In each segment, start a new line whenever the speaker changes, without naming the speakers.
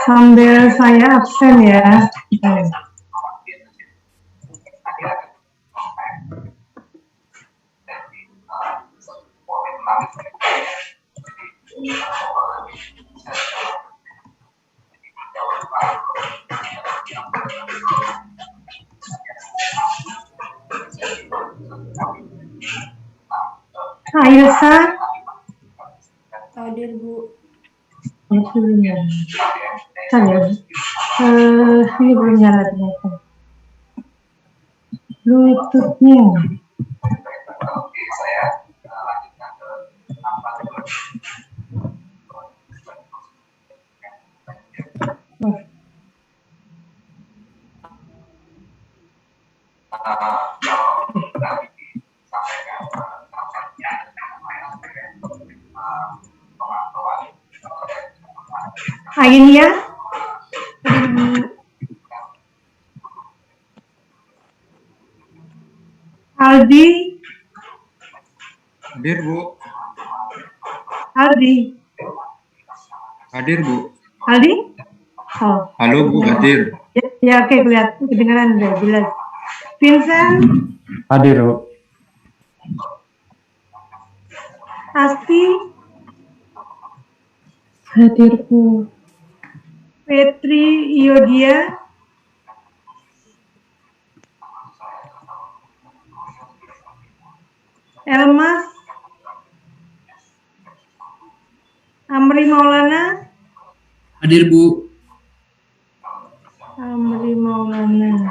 Sambil saya absen ya. Ayusa.
Hadir, Bu.
Ya. Ini belum nyala ternyata. Bluetooth-nya. Ainia. Aldi.
Hadir, Bu.
Aldi.
Hadir, Bu.
Aldi? Oh.
Halo, Bu. Hadir.
Ya, oke, kelihatan kedengaran udah jelas. Vincent.
Hadir, Bu.
Asti.
Hadir, Bu.
Petri Iodia. Elmas. Amri Maulana.
Hadir, Bu.
Amri Maulana.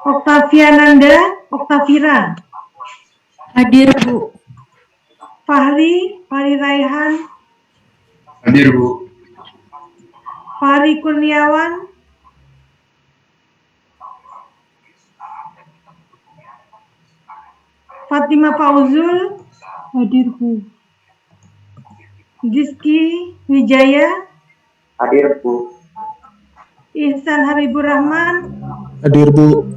Oktavia Nanda. Oktavira.
Hadir, Bu.
Fahri Raihan.
Hadir, Bu.
Fahri Kurniawan. Fatima Fauzul.
Hadir, Bu.
Rizky Wijaya.
Hadir, Bu.
Ihsan Habibur Rahman.
Hadir, Bu.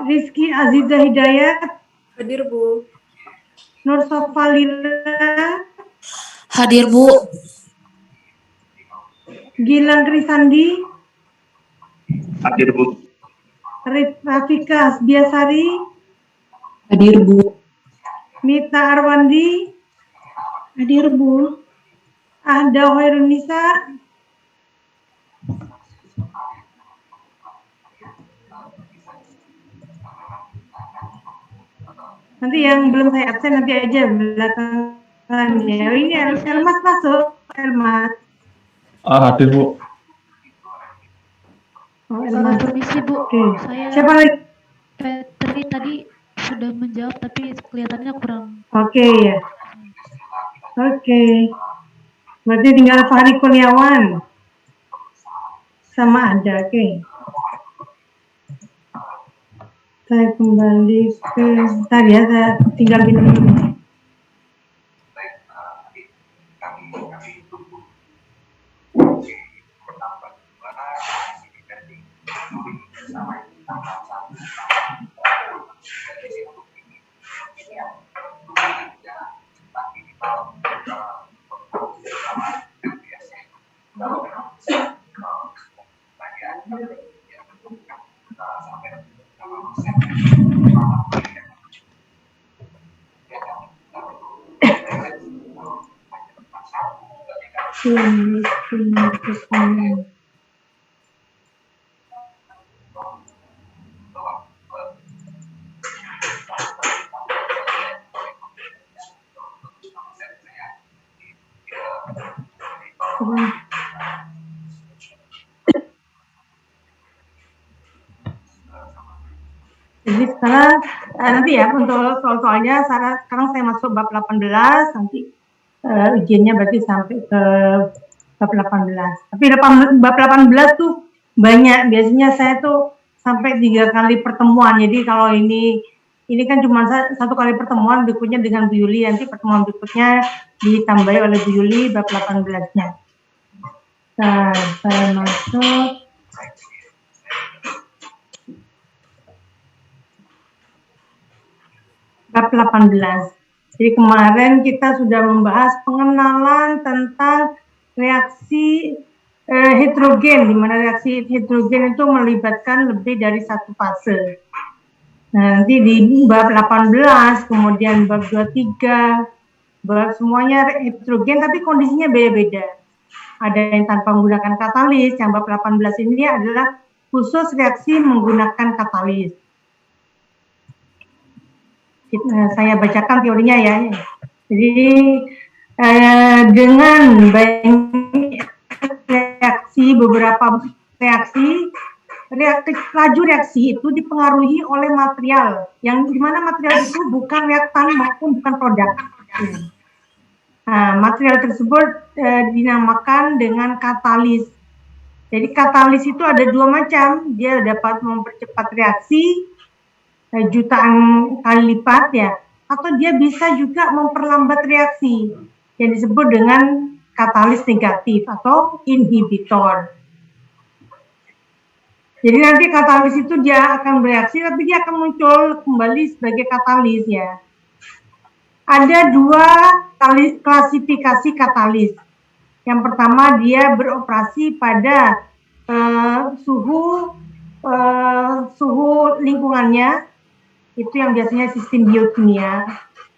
Rizky Aziza Hidayat.
Hadir, Bu.
Nur Sofalila.
Hadir, Bu.
Gilang Krisandi.
Hadir, Bu.
Rafika Hasbiasari.
Hadir, Bu.
Mita Arwandi.
Hadir, Bu.
Ahda Hoirunisa. Nanti yang belum saya absen nanti aja belakangan ya. Ini Elmas masuk. Elmas.
Hadir, Bu.
Oh, Elmas.
Permisi, Bu.
Oke.
Saya
Siapa lagi?
Petri tadi sudah menjawab tapi kelihatannya kurang.
Oke ya. Oke. Berarti tinggal Fahri Kurniawan. Sama ada, oke. Saya kembali ke tadi ya, saya tinggal minum dulu. Jadi sekarang nanti ya untuk soal-soalnya sekarang saya masuk bab 18, nanti ujiannya berarti sampai ke bab 18. Tapi bab 18 tuh banyak, biasanya saya tuh sampai 3 kali pertemuan. Jadi kalau ini kan cuma 1 kali pertemuan, berikutnya dengan Bu Yuli, nanti pertemuan berikutnya ditambahi oleh Bu Yuli bab 18-nya. Nah, saya masuk bab 18. Jadi kemarin kita sudah membahas pengenalan tentang reaksi heterogen, di mana reaksi heterogen itu melibatkan lebih dari satu fase. Nah, nanti di bab 18, kemudian bab 23, bab semuanya heterogen tapi kondisinya beda-beda. Ada yang tanpa menggunakan katalis, yang bab 18 ini adalah khusus reaksi menggunakan katalis. Saya bacakan teorinya ya. Jadi dengan banyak reaksi, beberapa reaksi, laju reaksi itu dipengaruhi oleh material, yang dimana material itu bukan reaktan maupun bukan produk. Nah, material tersebut dinamakan dengan katalis. Jadi katalis itu ada dua macam, dia dapat mempercepat reaksi jutaan kali lipat ya, atau dia bisa juga memperlambat reaksi yang disebut dengan katalis negatif atau inhibitor. Jadi nanti katalis itu dia akan bereaksi tapi dia akan muncul kembali sebagai katalis ya. Ada dua klasifikasi katalis. Yang pertama dia beroperasi pada suhu lingkungannya, itu yang biasanya sistem biokimia.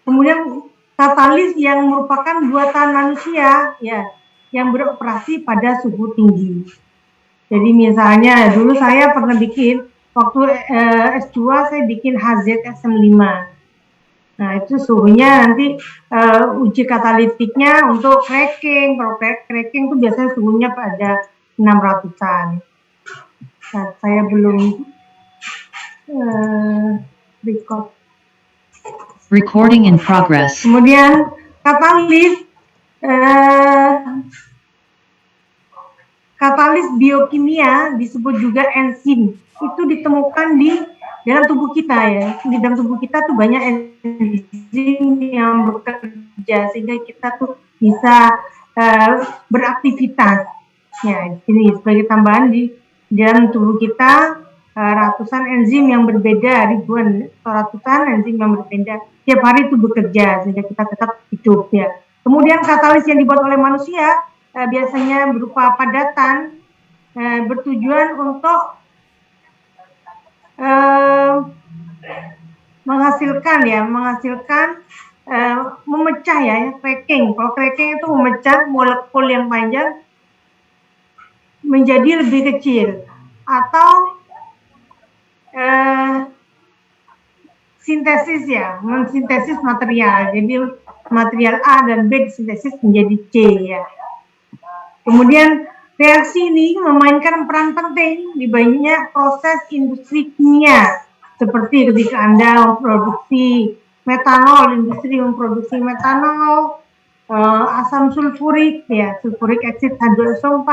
Kemudian katalis yang merupakan buatan manusia ya, yang beroperasi pada suhu tinggi. Jadi misalnya dulu saya pernah bikin waktu S2 saya bikin HZSM5. Nah, itu suhunya nanti uji katalitiknya untuk cracking. Kalau cracking itu biasanya suhunya pada 600-an. Nah, saya belum record.
Recording in progress.
Kemudian katalis biokimia disebut juga enzim. Itu ditemukan di dalam tubuh kita ya. Di dalam tubuh kita tuh banyak enzim yang bekerja sehingga kita tuh bisa beraktivitas. Ya, ini sebagai tambahan di dalam tubuh kita ratusan enzim yang berbeda, ribuan atau ratusan enzim yang berbeda tiap hari itu bekerja sehingga kita tetap hidup ya. Kemudian katalis yang dibuat oleh manusia biasanya berupa padatan, bertujuan untuk menghasilkan memecah ya, cracking. Kalau cracking itu memecah molekul yang panjang menjadi lebih kecil, atau sintesis ya, mensintesis material. Jadi material A dan B disintesis menjadi C ya. Kemudian reaksi ini memainkan peran penting di banyak proses industri kimia, seperti ketika Anda memproduksi metanol, industri memproduksi metanol, asam sulfurik ya, sulfuric acid H2SO4,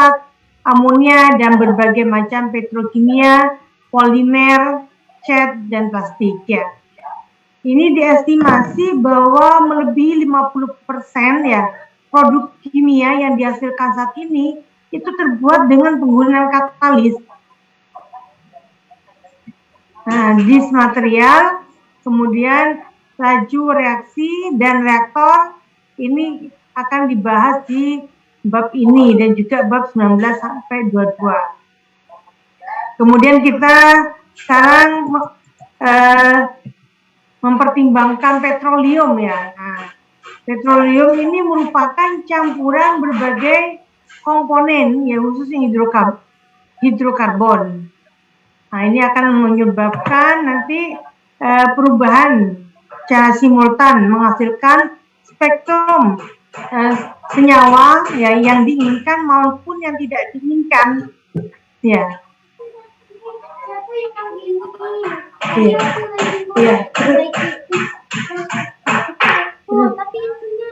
amonia, dan berbagai macam petrokimia, polimer, cat, dan plastik ya. Ini diestimasi bahwa melebihi 50% ya produk kimia yang dihasilkan saat ini itu terbuat dengan penggunaan katalis. Nah, dis material, kemudian laju reaksi dan reaktor ini akan dibahas di bab ini dan juga bab 19 sampai 22. Kemudian kita sekarang mempertimbangkan petroleum ya. Nah, petroleum ini merupakan campuran berbagai komponen ya, khususnya hidrokarbon. Nah, ini akan menyebabkan nanti perubahan secara simultan menghasilkan spektrum senyawa ya, yang diinginkan maupun yang tidak diinginkan ya. Iya. Iya.
Tapi itunya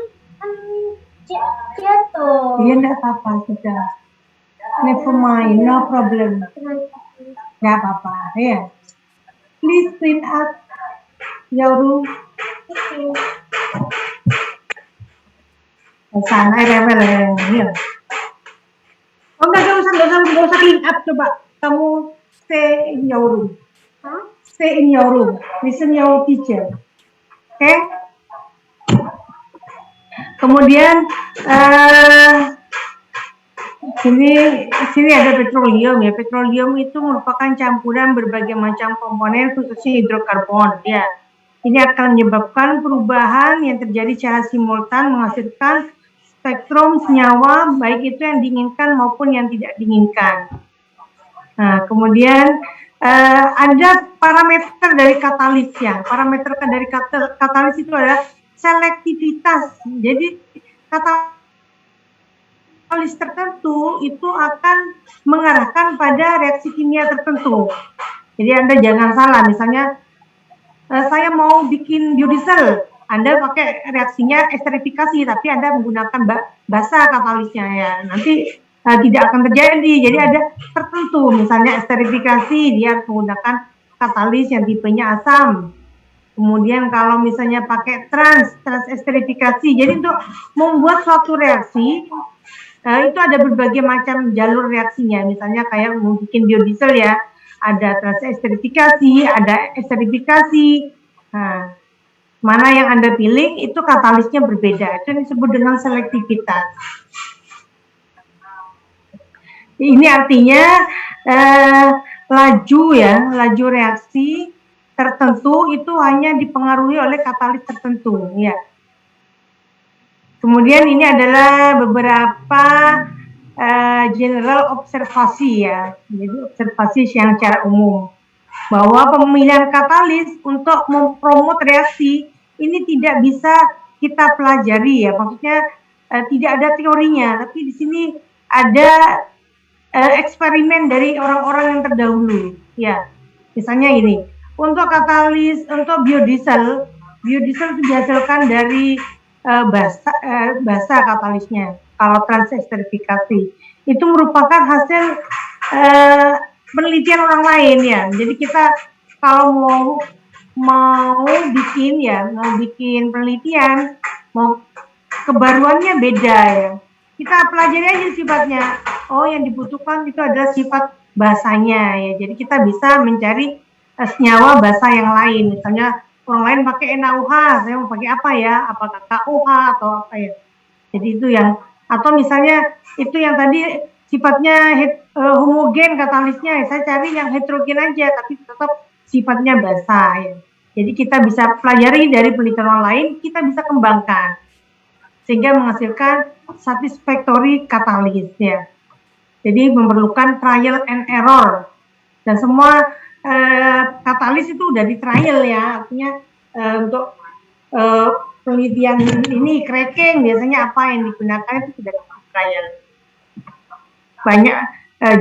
jatuh.
Iya, enggak apa-apa, sudah. Never mind, no problem. Enggak apa-apa, ya. Please print out your room. Sana level ya. Oh, enggak usah clean up, coba. Kamu stay in your room. Stay in your room. Listen your teacher. Okay? Kemudian sini ada petroleum ya. Petroleum itu merupakan campuran berbagai macam komponen khususnya hidrokarbon ya. Ini akan menyebabkan perubahan yang terjadi secara simultan menghasilkan spektrum senyawa baik itu yang diinginkan maupun yang tidak diinginkan. Nah, kemudian ada parameter dari katalis ya. Parameter dari katalis itu adalah selektivitas. Jadi katalis tertentu itu akan mengarahkan pada reaksi kimia tertentu. Jadi Anda jangan salah, misalnya saya mau bikin biodiesel, Anda pakai reaksinya esterifikasi, tapi Anda menggunakan basa katalisnya ya, nanti tidak akan terjadi. Jadi ada tertentu, misalnya esterifikasi, dia menggunakan katalis yang tipenya asam. Kemudian kalau misalnya pakai trans esterifikasi, jadi untuk membuat suatu reaksi, itu ada berbagai macam jalur reaksinya, misalnya kayak mau bikin biodiesel ya, ada transesterifikasi, ada esterifikasi. Nah, mana yang Anda pilih itu katalisnya berbeda. Itu disebut dengan selektivitas. Ini artinya laju reaksi tertentu itu hanya dipengaruhi oleh katalis tertentu ya. Kemudian ini adalah beberapa general observasi ya, jadi observasi yang secara umum bahwa pemilihan katalis untuk mempromot reaksi ini tidak bisa kita pelajari ya, maksudnya tidak ada teorinya, tapi di sini ada eksperimen dari orang-orang yang terdahulu ya. Misalnya ini untuk katalis untuk biodiesel itu dihasilkan dari basa katalisnya. Kalau transesterifikasi itu merupakan hasil penelitian orang lain ya. Jadi kita kalau mau bikin penelitian, mau kebaruannya beda ya. Kita pelajari aja sifatnya. Oh, yang dibutuhkan itu adalah sifat basanya ya. Jadi kita bisa mencari senyawa basa yang lain. Misalnya orang lain pakai NaOH, saya mau pakai apa ya? Apakah KOH atau apa ya? Jadi itu yang, atau misalnya itu yang tadi sifatnya homogen katalisnya, saya cari yang heterogen aja, tapi tetap sifatnya basa ya. Jadi kita bisa pelajari dari penelitian orang lain, kita bisa kembangkan sehingga menghasilkan satisfactory katalis ya. Jadi memerlukan trial and error, dan semua katalis itu udah di trial ya, artinya untuk penelitian ini cracking biasanya apa yang digunakan itu sudah di trial. Banyak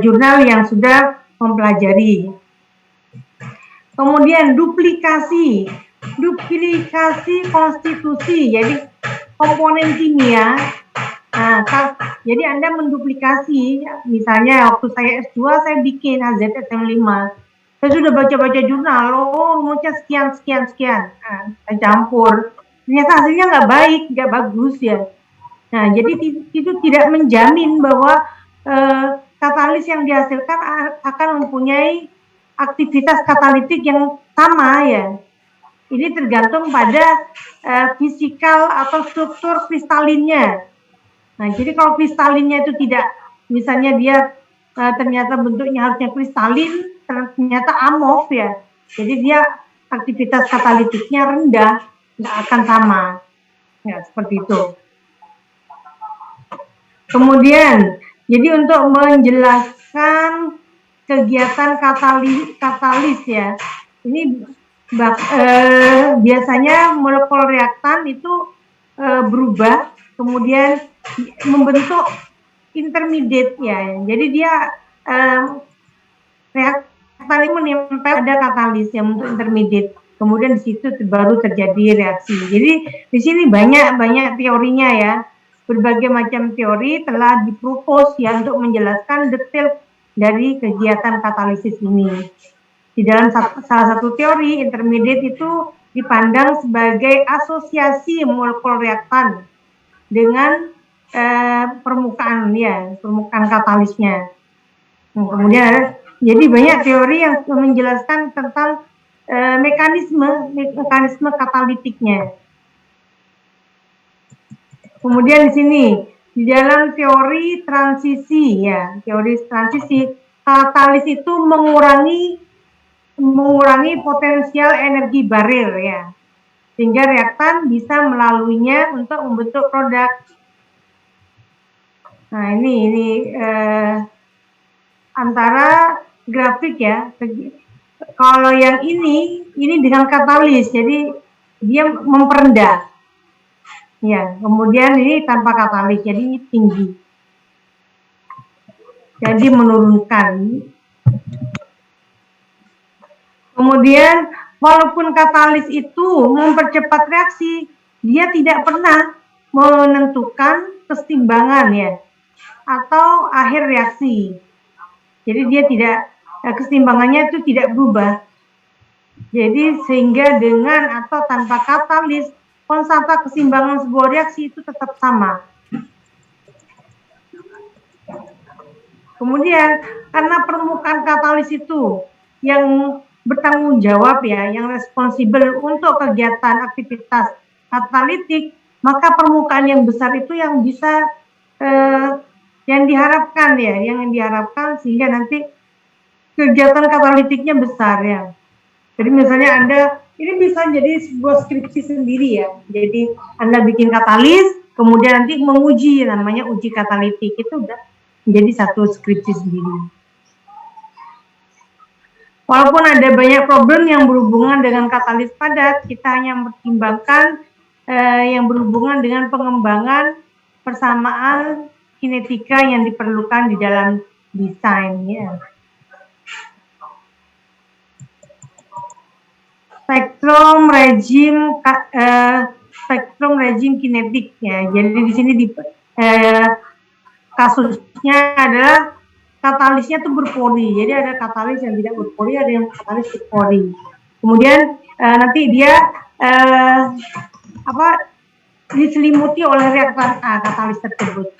jurnal yang sudah mempelajari. Kemudian duplikasi konstitusi, jadi komponen kimia. Nah, jadi Anda menduplikasi, misalnya waktu saya S2 saya bikin HZSM5. Saya sudah baca-baca jurnal, rumusnya sekian. Nah, saya campur. Ternyata hasilnya nggak baik, nggak bagus ya. Nah, jadi itu tidak menjamin bahwa katalis yang dihasilkan akan mempunyai aktivitas katalitik yang sama ya. Ini tergantung pada fisikal atau struktur kristalinnya. Nah, jadi kalau kristalinnya itu tidak, misalnya dia ternyata bentuknya harusnya kristalin, ternyata amorf ya. Jadi dia aktivitas katalitiknya rendah, nggak akan sama. Ya, seperti itu. Kemudian, jadi untuk menjelaskan kegiatan katalis ya, ini biasanya molekul reaktan itu berubah, kemudian membentuk intermediate ya. Jadi dia reaktan ini menempel pada katalis yang untuk intermediate. Kemudian di situ baru terjadi reaksi. Jadi di sini banyak teorinya ya. Berbagai macam teori telah dipropos ya untuk menjelaskan detail dari kegiatan katalisis ini. Di dalam salah satu teori, intermediate itu dipandang sebagai asosiasi molekul reaktan dengan permukaan katalisnya. Nah, kemudian jadi banyak teori yang menjelaskan tentang mekanisme katalitiknya. Kemudian di sini di dalam teori transisi ya, teori transisi katalis itu mengurangi potensial energi baril ya, sehingga reaktan bisa melaluinya untuk membentuk produk. Nah ini antara grafik ya. Kalau yang ini dengan katalis, jadi dia memperendah. Ya, kemudian ini tanpa katalis, jadi ini tinggi. Jadi menurunkan. Kemudian walaupun katalis itu mempercepat reaksi, dia tidak pernah menentukan keseimbangan ya atau akhir reaksi. Jadi dia tidak, keseimbangannya itu tidak berubah. Jadi sehingga dengan atau tanpa katalis, konstanta keseimbangan sebuah reaksi itu tetap sama. Kemudian karena permukaan katalis itu yang bertanggung jawab ya, yang responsibel untuk kegiatan aktivitas katalitik, maka permukaan yang besar itu yang bisa yang diharapkan ya, yang diharapkan sehingga nanti kegiatan katalitiknya besar ya. Jadi misalnya Anda, ini bisa jadi sebuah skripsi sendiri ya. Jadi Anda bikin katalis, kemudian nanti menguji, namanya uji katalitik, itu udah menjadi satu skripsi sendiri. Walaupun ada banyak problem yang berhubungan dengan katalis padat, kita hanya mempertimbangkan yang berhubungan dengan pengembangan persamaan kinetika yang diperlukan di dalam desain ya. Spektrum rejim kinetik ya. Jadi di sini kasusnya adalah katalisnya itu berpori. Jadi ada katalis yang tidak berpori, ada yang katalis berpori. Kemudian nanti dia diselimuti oleh reaktan A katalis tersebut.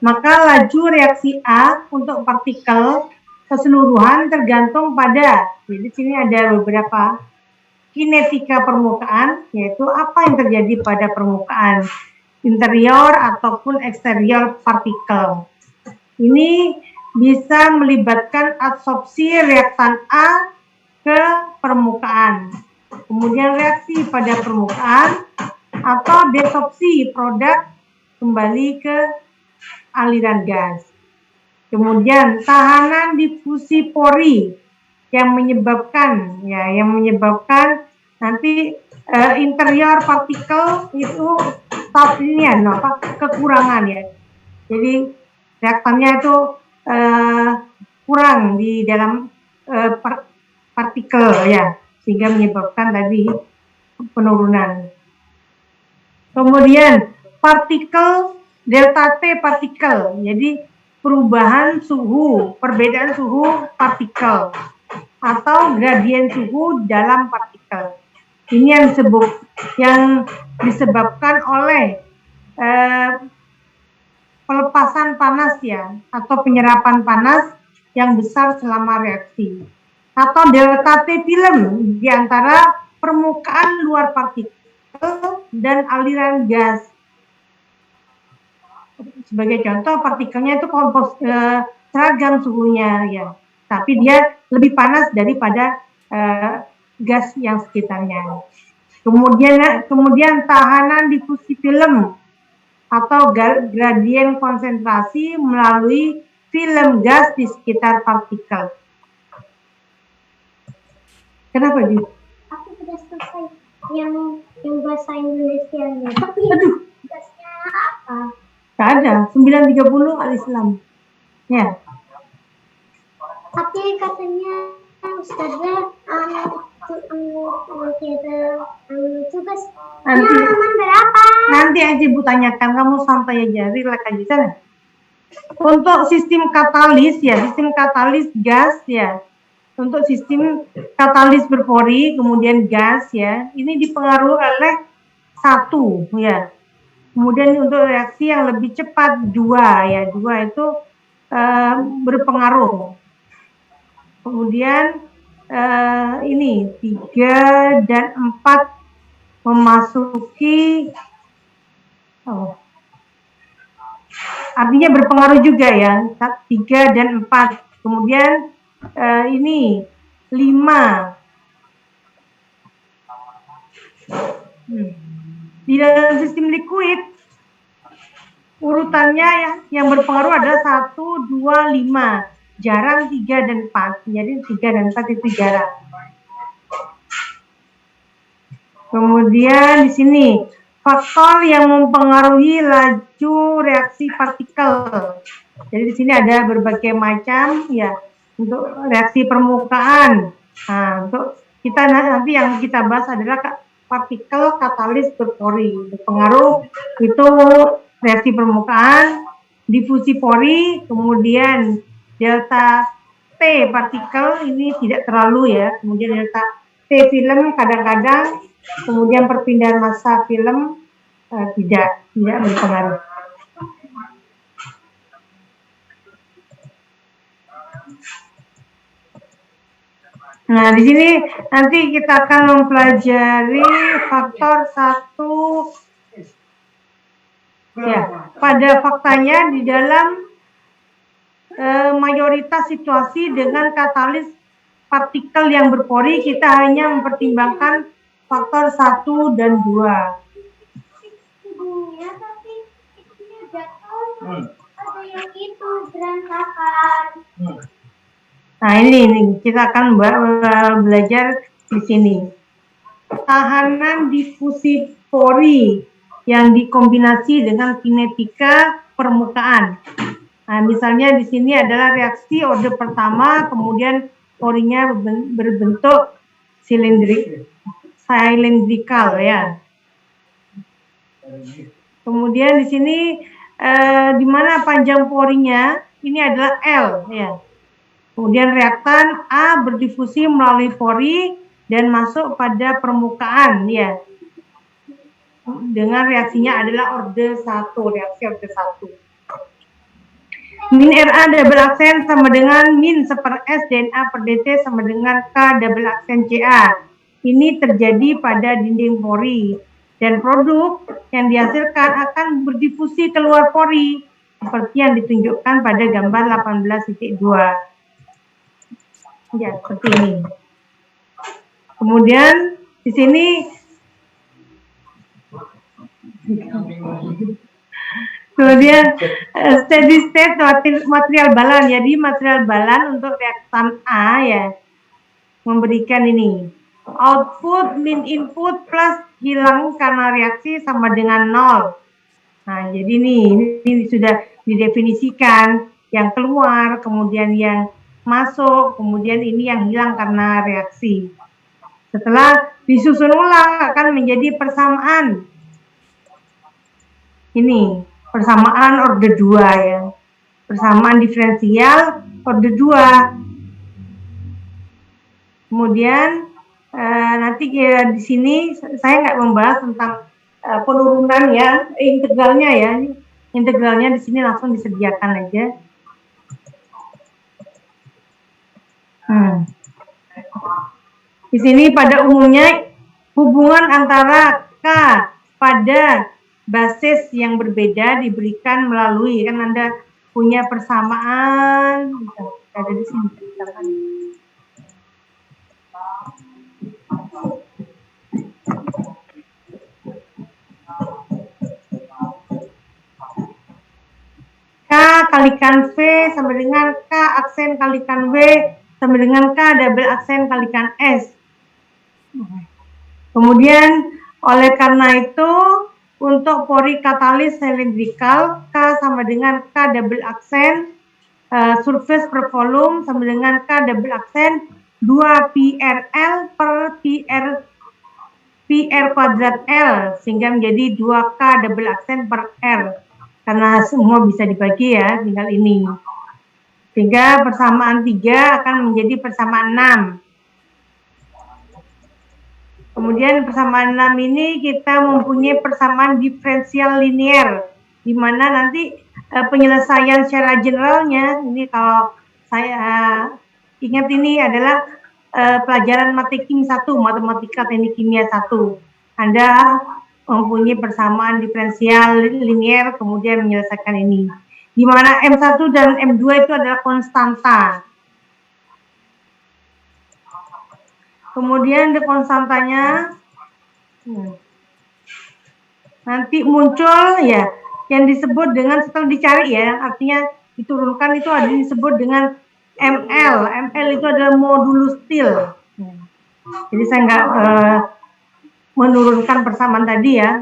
Maka laju reaksi A untuk partikel keseluruhan tergantung pada. Jadi sini ada beberapa kinetika permukaan, yaitu apa yang terjadi pada permukaan interior ataupun eksterior partikel. Ini bisa melibatkan adsorpsi reaktan A ke permukaan, kemudian reaksi pada permukaan, atau desorpsi produk kembali ke aliran gas. Kemudian tahanan difusi pori yang menyebabkan nanti interior partikel itu kekurangan ya. Jadi reaktannya itu kurang di dalam partikel ya, sehingga menyebabkan tadi penurunan. Kemudian partikel delta T partikel, jadi perubahan suhu, perbedaan suhu partikel atau gradien suhu dalam partikel. Ini yang disebabkan oleh pelepasan panas ya, atau penyerapan panas yang besar selama reaksi. Atau delta T film di antara permukaan luar partikel dan aliran gas. Sebagai contoh, partikelnya itu seragam suhunya ya, tapi dia lebih panas daripada gas yang sekitarnya. Kemudian tahanan difusi film atau gradien konsentrasi melalui film gas di sekitar partikel. Kenapa Di?
Aku sudah selesai yang bahasa Indonesia-nya. Tapi gasnya apa?
Tak ada, 930 al-Islam. Ya.
Tapi katanya Ustazah tugas halaman berapa?
Nanti aja Ibu tanyakan, kamu santai aja, relax aja sana. Untuk sistem katalis ya, sistem katalis gas ya. Untuk sistem katalis berpori kemudian gas ya, ini dipengaruhi oleh satu ya. Kemudian untuk reaksi yang lebih cepat dua ya, dua itu berpengaruh. Kemudian ini 3 dan 4 memasuki artinya berpengaruh juga ya, 3 dan 4. Kemudian ini 5. Di dalam sistem liquid, urutannya yang berpengaruh adalah 1, 2, 5. Jarang 3 dan 4. Jadi 3 dan 4 itu jarang. Kemudian di sini faktor yang mempengaruhi laju reaksi partikel. Jadi di sini ada berbagai macam ya untuk reaksi permukaan. Nah, untuk kita nanti yang kita bahas adalah partikel katalis berpori. Berpengaruh itu reaksi permukaan, difusi pori, kemudian delta T partikel ini tidak terlalu ya, kemudian delta T film kadang-kadang, kemudian perpindahan massa film tidak berpengaruh. Nah, di sini nanti kita akan mempelajari faktor 1. Ya, pada faktanya di dalam mayoritas situasi dengan katalis partikel yang berpori, kita hanya mempertimbangkan faktor 1 dan 2.
Ibunya tapi ibunya jatuh. Ada yang itu berantakan.
Nah, ini kita akan belajar di sini. Tahanan difusi pori yang dikombinasi dengan kinetika permukaan. Nah, misalnya di sini adalah reaksi orde pertama, kemudian porinya berbentuk silindrikal ya. Kemudian di sini di mana panjang porinya ini adalah L ya. Kemudian reaktan A berdifusi melalui pori dan masuk pada permukaan ya. Dengan reaksinya adalah orde 1, reaksi orde 1. Min Ra double aksen sama dengan min 1/s DNA per dt sama dengan K double aksen Ca. Ini terjadi pada dinding pori dan produk yang dihasilkan akan berdifusi keluar pori seperti yang ditunjukkan pada gambar 18.2. Ya, seperti ini. Kemudian di sini kemudian steady state material balan. Jadi material balan untuk reaktan A ya memberikan ini output min input plus hilang karena reaksi sama dengan 0. Nah, jadi ini sudah didefinisikan yang keluar, kemudian yang masuk, kemudian ini yang hilang karena reaksi. Setelah disusun ulang akan menjadi persamaan. Ini persamaan orde 2 ya. Persamaan diferensial orde 2. Kemudian nanti di sini saya nggak membahas tentang penurunan ya, integralnya ya. Integralnya di sini langsung disediakan aja. Di sini pada umumnya hubungan antara K pada basis yang berbeda diberikan melalui, kan Anda punya persamaan, ada di sini. K kalikan V sama dengan K aksen kalikan W sama dengan K double aksen kalikan S. Kemudian oleh karena itu untuk pori katalis silindrikal K sama dengan K double aksen surface per volume sama dengan K double aksen 2 PRL per PR kuadrat L sehingga menjadi 2K double aksen per R karena semua bisa dibagi ya, tinggal ini. Sehingga persamaan 3 akan menjadi persamaan 6. Kemudian persamaan 6 ini kita mempunyai persamaan diferensial linear, di mana nanti penyelesaian secara generalnya, ini kalau saya ingat ini adalah pelajaran Matekim 1, Matematika Teknik Kimia 1. Anda mempunyai persamaan diferensial linear, kemudian menyelesaikan ini. di mana M1 dan M2 itu adalah konstanta. Kemudian di konstantanya nanti muncul ya yang disebut dengan, setelah dicari ya, artinya diturunkan, itu ada disebut dengan ML. ML itu adalah modulus til. Jadi saya nggak menurunkan persamaan tadi ya,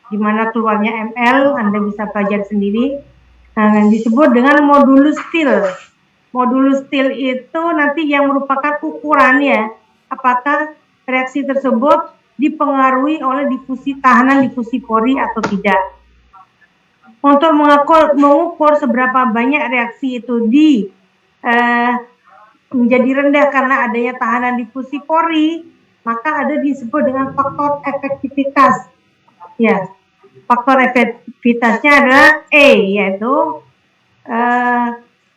gimana keluarnya ML, Anda bisa pelajari sendiri. Nah, disebut dengan modulus til. Modulus til itu nanti yang merupakan ukurannya, apakah reaksi tersebut dipengaruhi oleh tahanan difusi pori atau tidak. Untuk mengukur seberapa banyak reaksi itu menjadi rendah karena adanya tahanan difusi pori, maka ada disebut dengan faktor efektivitas. Ya, faktor efektivitasnya adalah E, yaitu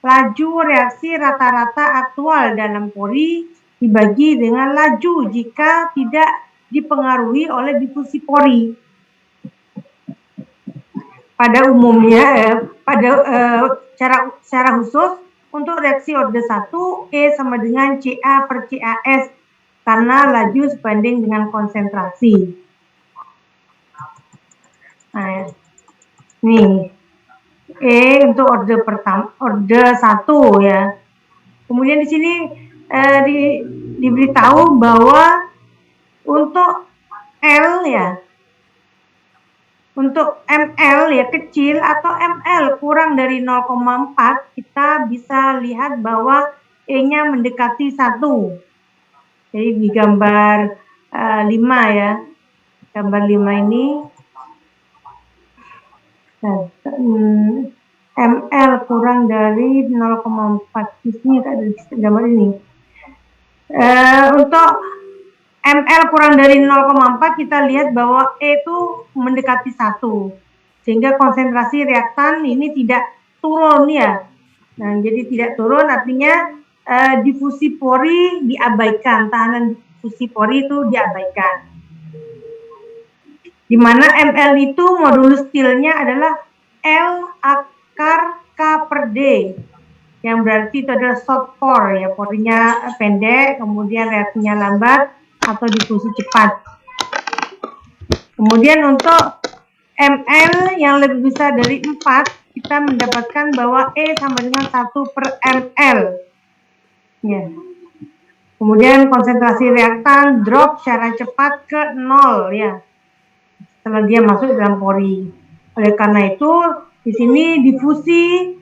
laju reaksi rata-rata aktual dalam pori dibagi dengan laju jika tidak dipengaruhi oleh difusi pori. Pada umumnya, secara khusus untuk reaksi orde 1, E sama dengan Ca per Cas karena laju sebanding dengan konsentrasi. Nah, nih E untuk orde 1 ya. Kemudian di sini diberitahu bahwa untuk L ya, untuk ML ya kecil atau ML kurang dari 0,4, kita bisa lihat bahwa E-nya mendekati 1. Jadi di gambar 5 ya, gambar 5 ini, ML kurang dari 0,4, di sini ada gambar ini. Untuk ML kurang dari 0,4, kita lihat bahwa E itu mendekati 1. Sehingga konsentrasi reaktan ini tidak turun ya. Nah, jadi tidak turun artinya difusi pori diabaikan, tahanan difusi pori itu diabaikan. Di mana ML itu modulus tilnya adalah L akar K per D. Yang berarti itu adalah short pore ya, porinya pendek, kemudian reaksinya lambat atau difusi cepat. Kemudian untuk ML yang lebih besar dari 4, kita mendapatkan bahwa E sama dengan 1 per ml. Ya. Kemudian konsentrasi reaktan drop secara cepat ke 0 ya, setelah dia masuk dalam pori. Oleh karena itu, di sini difusi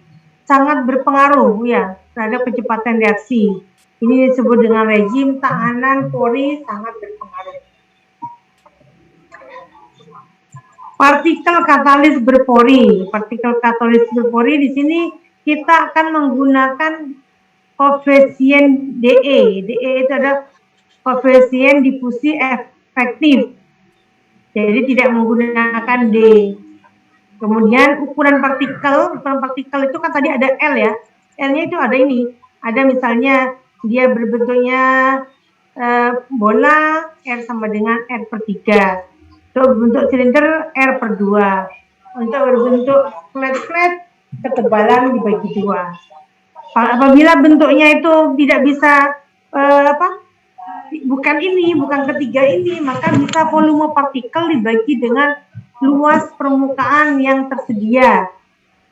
sangat berpengaruh ya terhadap kecepatan reaksi. Ini disebut dengan rejim tahanan pori sangat berpengaruh. Partikel katalis berpori. Partikel katalis berpori di sini kita akan menggunakan koefisien DE. DE itu adalah koefisien difusi efektif. Jadi tidak menggunakan D. Kemudian ukuran partikel itu kan tadi ada L ya. L-nya itu ada ini. Ada misalnya dia berbentuknya bola, R sama dengan R per 3. Untuk bentuk silinder, R per 2. Untuk berbentuk flat, ketebalan dibagi 2. Apabila bentuknya itu tidak bisa, bukan ketiga ini, maka bisa volume partikel dibagi dengan luas permukaan yang tersedia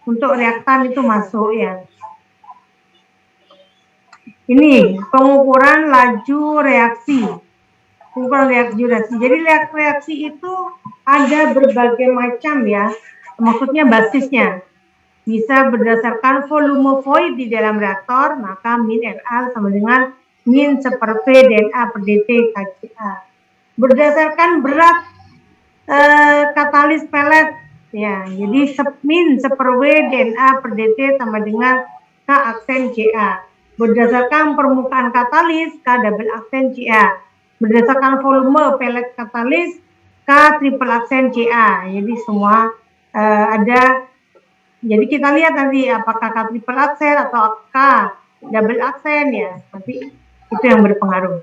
untuk reaktan itu masuk ya. Ini pengukuran laju reaksi. Jadi reaksi itu ada berbagai macam ya. Maksudnya basisnya. Bisa berdasarkan volume void di dalam reaktor, maka min RA sama dengan min seper P DNA per DT KCA. Berdasarkan berat katalis pelet ya. Jadi min seper W DNA per DT sama dengan K aksen CA. Berdasarkan permukaan katalis, K double aksen Ca. Berdasarkan volume pelet katalis, K triple aksen Ca. Jadi semua ada. Jadi kita lihat nanti apakah K triple aksen atau K double aksen ya. Nanti itu yang berpengaruh.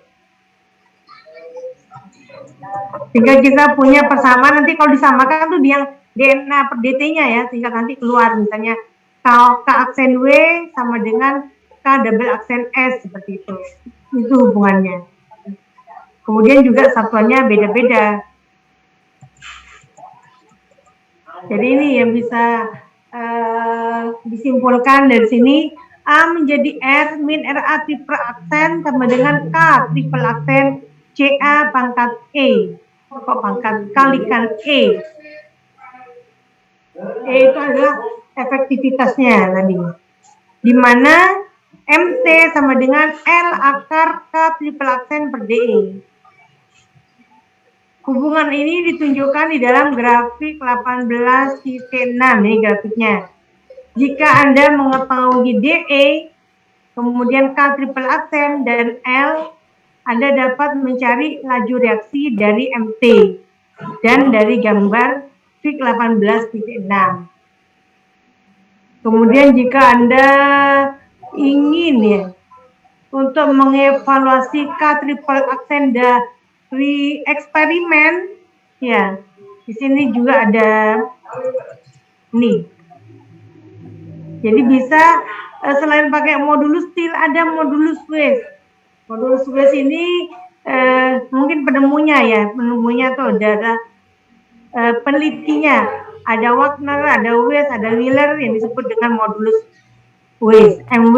Sehingga kita punya persamaan, nanti kalau disamakan tuh yang DNA per DT-nya ya, sehingga nanti keluar misalnya K aksen W sama dengan K double aksen S, seperti itu. Itu hubungannya. Kemudian juga satuannya beda-beda. Jadi ini yang bisa disimpulkan dari sini. A menjadi R, min RA triple aksen sama dengan K triple aksen CA pangkat E. Kok pangkat kalikan E. E itu adalah efektivitasnya tadi. Di mana MT sama dengan L akar K triple aksen per DE. Hubungan ini ditunjukkan di dalam grafik 18.6, ini grafiknya. Jika Anda mengetahui DE, kemudian K triple aksen dan L, Anda dapat mencari laju reaksi dari MT dan dari gambar grafik 18.6. Kemudian jika Anda ingin ya untuk mengevaluasi K triple aksen dari eksperimen, ya di sini juga ada nih. Jadi bisa selain pakai modulus TIL, ada modulus WAIS. Modulus WAIS ini mungkin penemunya ya, penemunya tuh ada penelitinya. Ada Wagner, ada WAIS, ada Wheeler yang disebut dengan modulus WAIS, MW.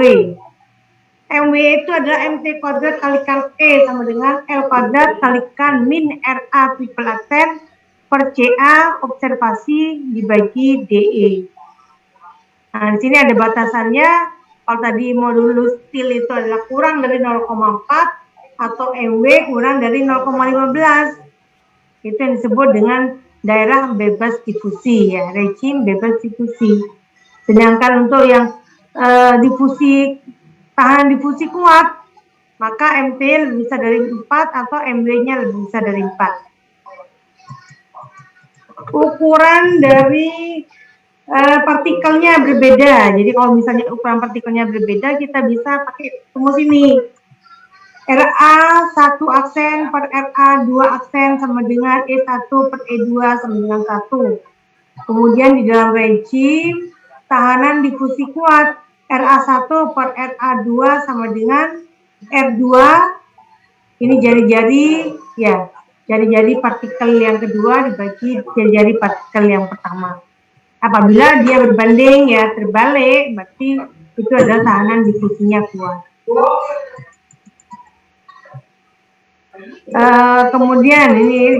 MW itu adalah MT kuadrat kalikan E sama dengan L kuadrat kalikan min RA triple aksen per CA observasi dibagi DE. Nah, di sini ada batasannya. Kalau tadi modulus TIL itu adalah kurang dari 0,4 atau MW kurang dari 0,15. Itu yang disebut dengan daerah bebas difusi ya, rejim bebas difusi. Sedangkan untuk yang tahanan difusi kuat, maka MT lebih besar dari 4 atau MW-nya lebih besar dari 4. Ukuran dari partikelnya berbeda. Jadi kalau misalnya ukuran partikelnya berbeda, kita bisa pakai rumus ini. RA 1 aksen per RA 2 aksen sama dengan E1 per E2 sama dengan 1. Kemudian di dalam rejim tahanan difusi kuat, RA1 per RA2 sama dengan R2. Ini jari-jari ya, jari-jari partikel yang kedua dibagi jari-jari partikel yang pertama. Apabila dia berbanding ya terbalik, berarti itu adalah tahanan difusinya kuat. Kemudian ini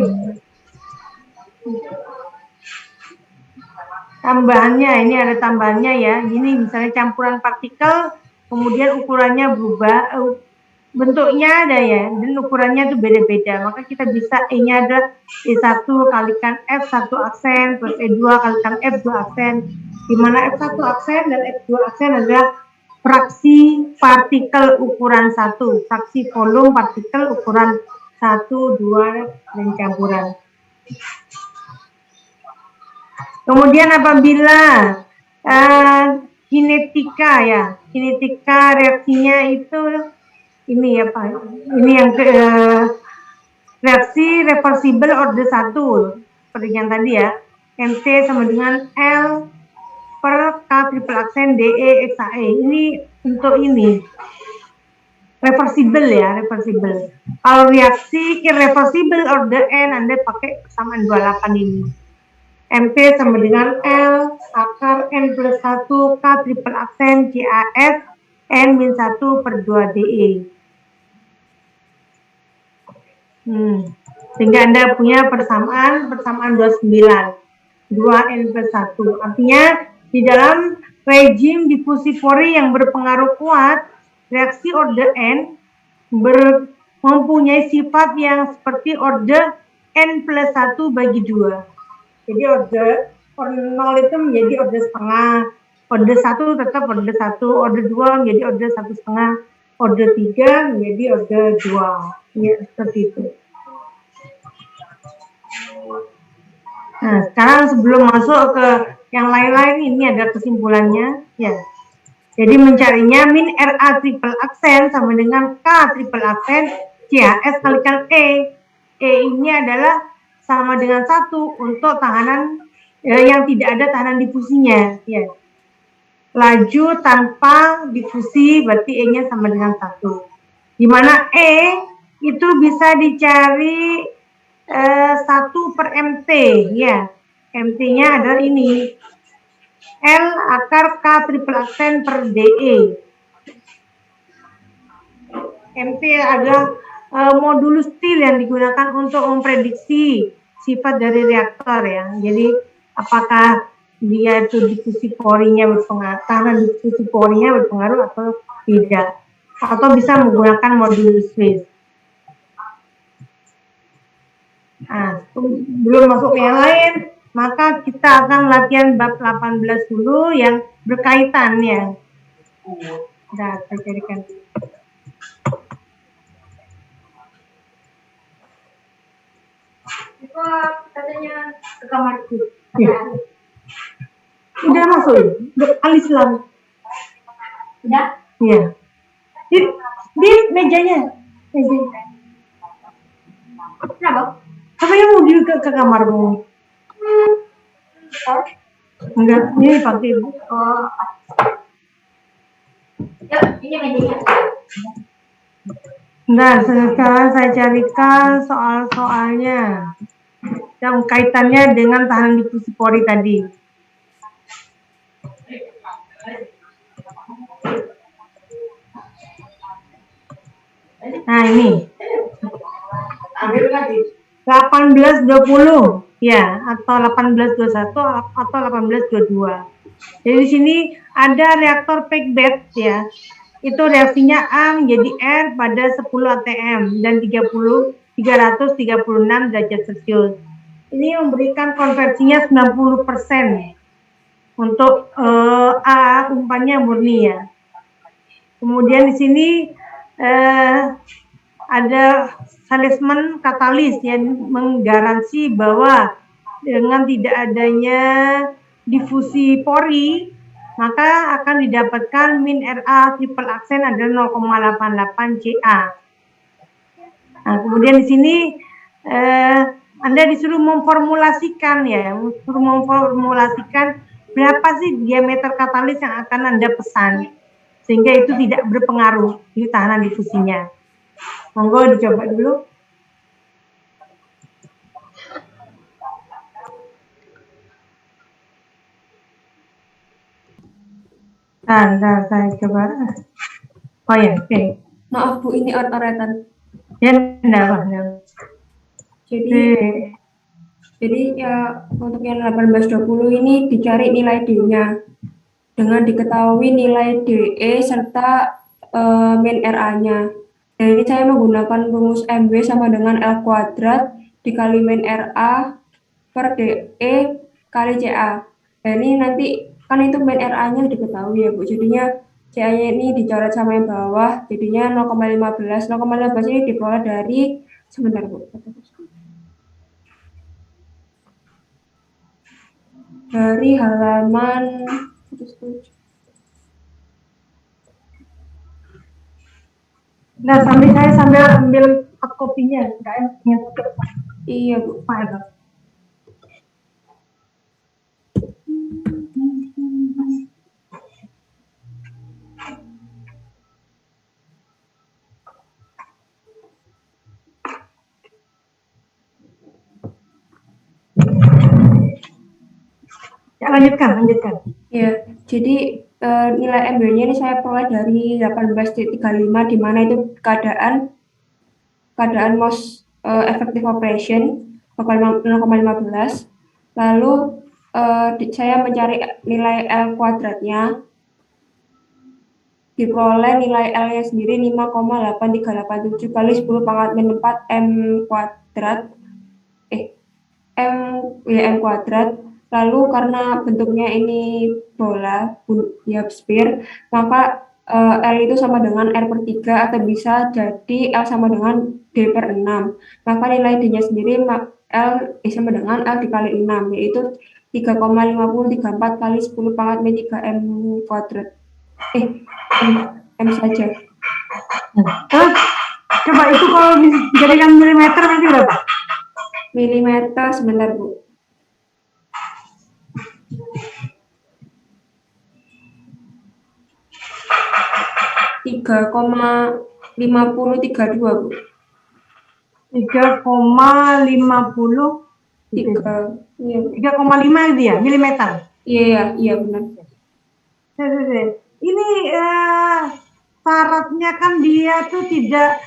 tambahannya, ini ada tambahannya ya. Ini misalnya campuran partikel, kemudian ukurannya berubah, bentuknya ada ya, dan ukurannya itu beda-beda. Maka kita bisa E-nya ada E1 kalikan F1 aksen plus E2 kalikan F2 aksen, di mana F1 aksen dan F2 aksen adalah fraksi partikel ukuran 1, fraksi volume partikel ukuran 1, 2, dan campuran. Kemudian apabila kinetika ya, kinetika reaksinya itu ini ya Pak, ini yang reaksi reversible order 1 seperti yang tadi ya, MT sama dengan L per K triple aksen DE XAE. Ini untuk ini reversible ya, reversible. Kalau reaksi irreversible order N, Anda pakai persamaan 28 ini. MT sama dengan L akar N plus 1 K triple aksen CAS N min 1 per 2 DE. Sehingga Anda punya persamaan 29, 2N plus 1. Artinya di dalam rejim difusi pori yang berpengaruh kuat, reaksi order N mempunyai sifat yang seperti order N plus 1 bagi 2. Jadi order 0 itu menjadi order setengah, order 1 tetap order 1, order 2 menjadi order 1,5, order 3 menjadi order 2. Ya, seperti itu. Nah, sekarang sebelum masuk ke yang lain-lain, ini ada kesimpulannya. Ya. Jadi mencarinya min RA triple aksen sama dengan K triple aksen CAS kalikan E. E ini adalah sama dengan 1 untuk tahanan yang tidak ada tahanan difusinya. Ya. laju tanpa difusi, berarti E-nya sama dengan 1. Di mana E itu bisa dicari 1/MT, ya. MT-nya adalah ini. L akar K triple aksen per DE. MT adalah modulus Thiele yang digunakan untuk memprediksi sifat dari reaktor, ya. Jadi apakah dia itu difusi porinya berpengaruh, karena difusi porinya berpengaruh atau tidak, atau bisa menggunakan modulus Fish. Nah, belum masuk ke yang lain, maka kita akan latihan bab 18 dulu yang berkaitan, ya. Nah, saya carikan. Katanya ke kamarku. Ya. Udah masuk, Alislam. Udah? Iya. Di mejanya. Kenapa? Apa yang mau ke kamarmu? Enggak, ini pakai ibu. Oh. Yuk, ini mejanya. Nah, sekarang saya carikan soal-soalnya yang kaitannya dengan tahanan difusi pori tadi. Nah, ini 1820, ya, atau 1821 atau 1822. Jadi di sini ada reaktor packed bed, ya. Itu reaksinya A menjadi R pada 10 atm dan 336 derajat Celcius. Ini memberikan konversinya 90% untuk A umpannya murni, ya. Kemudian di sini ada salesman katalis yang menggaransi bahwa dengan tidak adanya difusi pori, maka akan didapatkan min RA triple aksen adalah 0,88 Ca. Nah, kemudian di sini Anda disuruh memformulasikan, ya, berapa sih diameter katalis yang akan Anda pesan, sehingga itu tidak berpengaruh di tahanan difusinya. Monggo dicoba dulu. Nah, saya coba. Oh ya, oke.
Maaf Bu, ini oret-oretan.
Ya, enggak.
Jadi ya untuk yang 1820 ini dicari nilai D-nya dengan diketahui nilai DE serta min RA-nya. Dan ini saya menggunakan rumus MW sama dengan L kuadrat dikali min RA per DE kali CA. Dan ini nanti kan itu min RA-nya diketahui, ya Bu. Jadinya CA-nya ini dicoret sama yang bawah, jadinya 0,15. 0,15 ini diperoleh dari, sebentar Bu. Dari halaman 107.
Nah, sambil ambil kopinya, enggak enak.
Iya Bu.
Ya, lanjutkan.
Ya, jadi nilai MB-nya ini saya peroleh dari 18.35, di mana itu keadaan most effective operation 0,15. Lalu saya mencari nilai L kuadratnya, diperoleh nilai L-nya sendiri 5,8387 kali 10 pangkat min 4 M kuadrat. M kuadrat. Lalu karena bentuknya ini bola, ya sphere, maka L itu sama dengan R per 3 atau bisa jadi L sama dengan D per 6. Maka nilai D-nya sendiri L sama dengan L dikali 6, yaitu 3,5034 kali 10 pangkat min 3 M kuadrat. M saja.
Coba itu kalau dijadikan milimeter nanti berapa?
Milimeter, sebentar Bu. 3,5032, Bu.
3,50
3. Iya, Bu.
3,5 itu ya, milimeter.
Iya, benar.
Ini syaratnya kan dia tuh tidak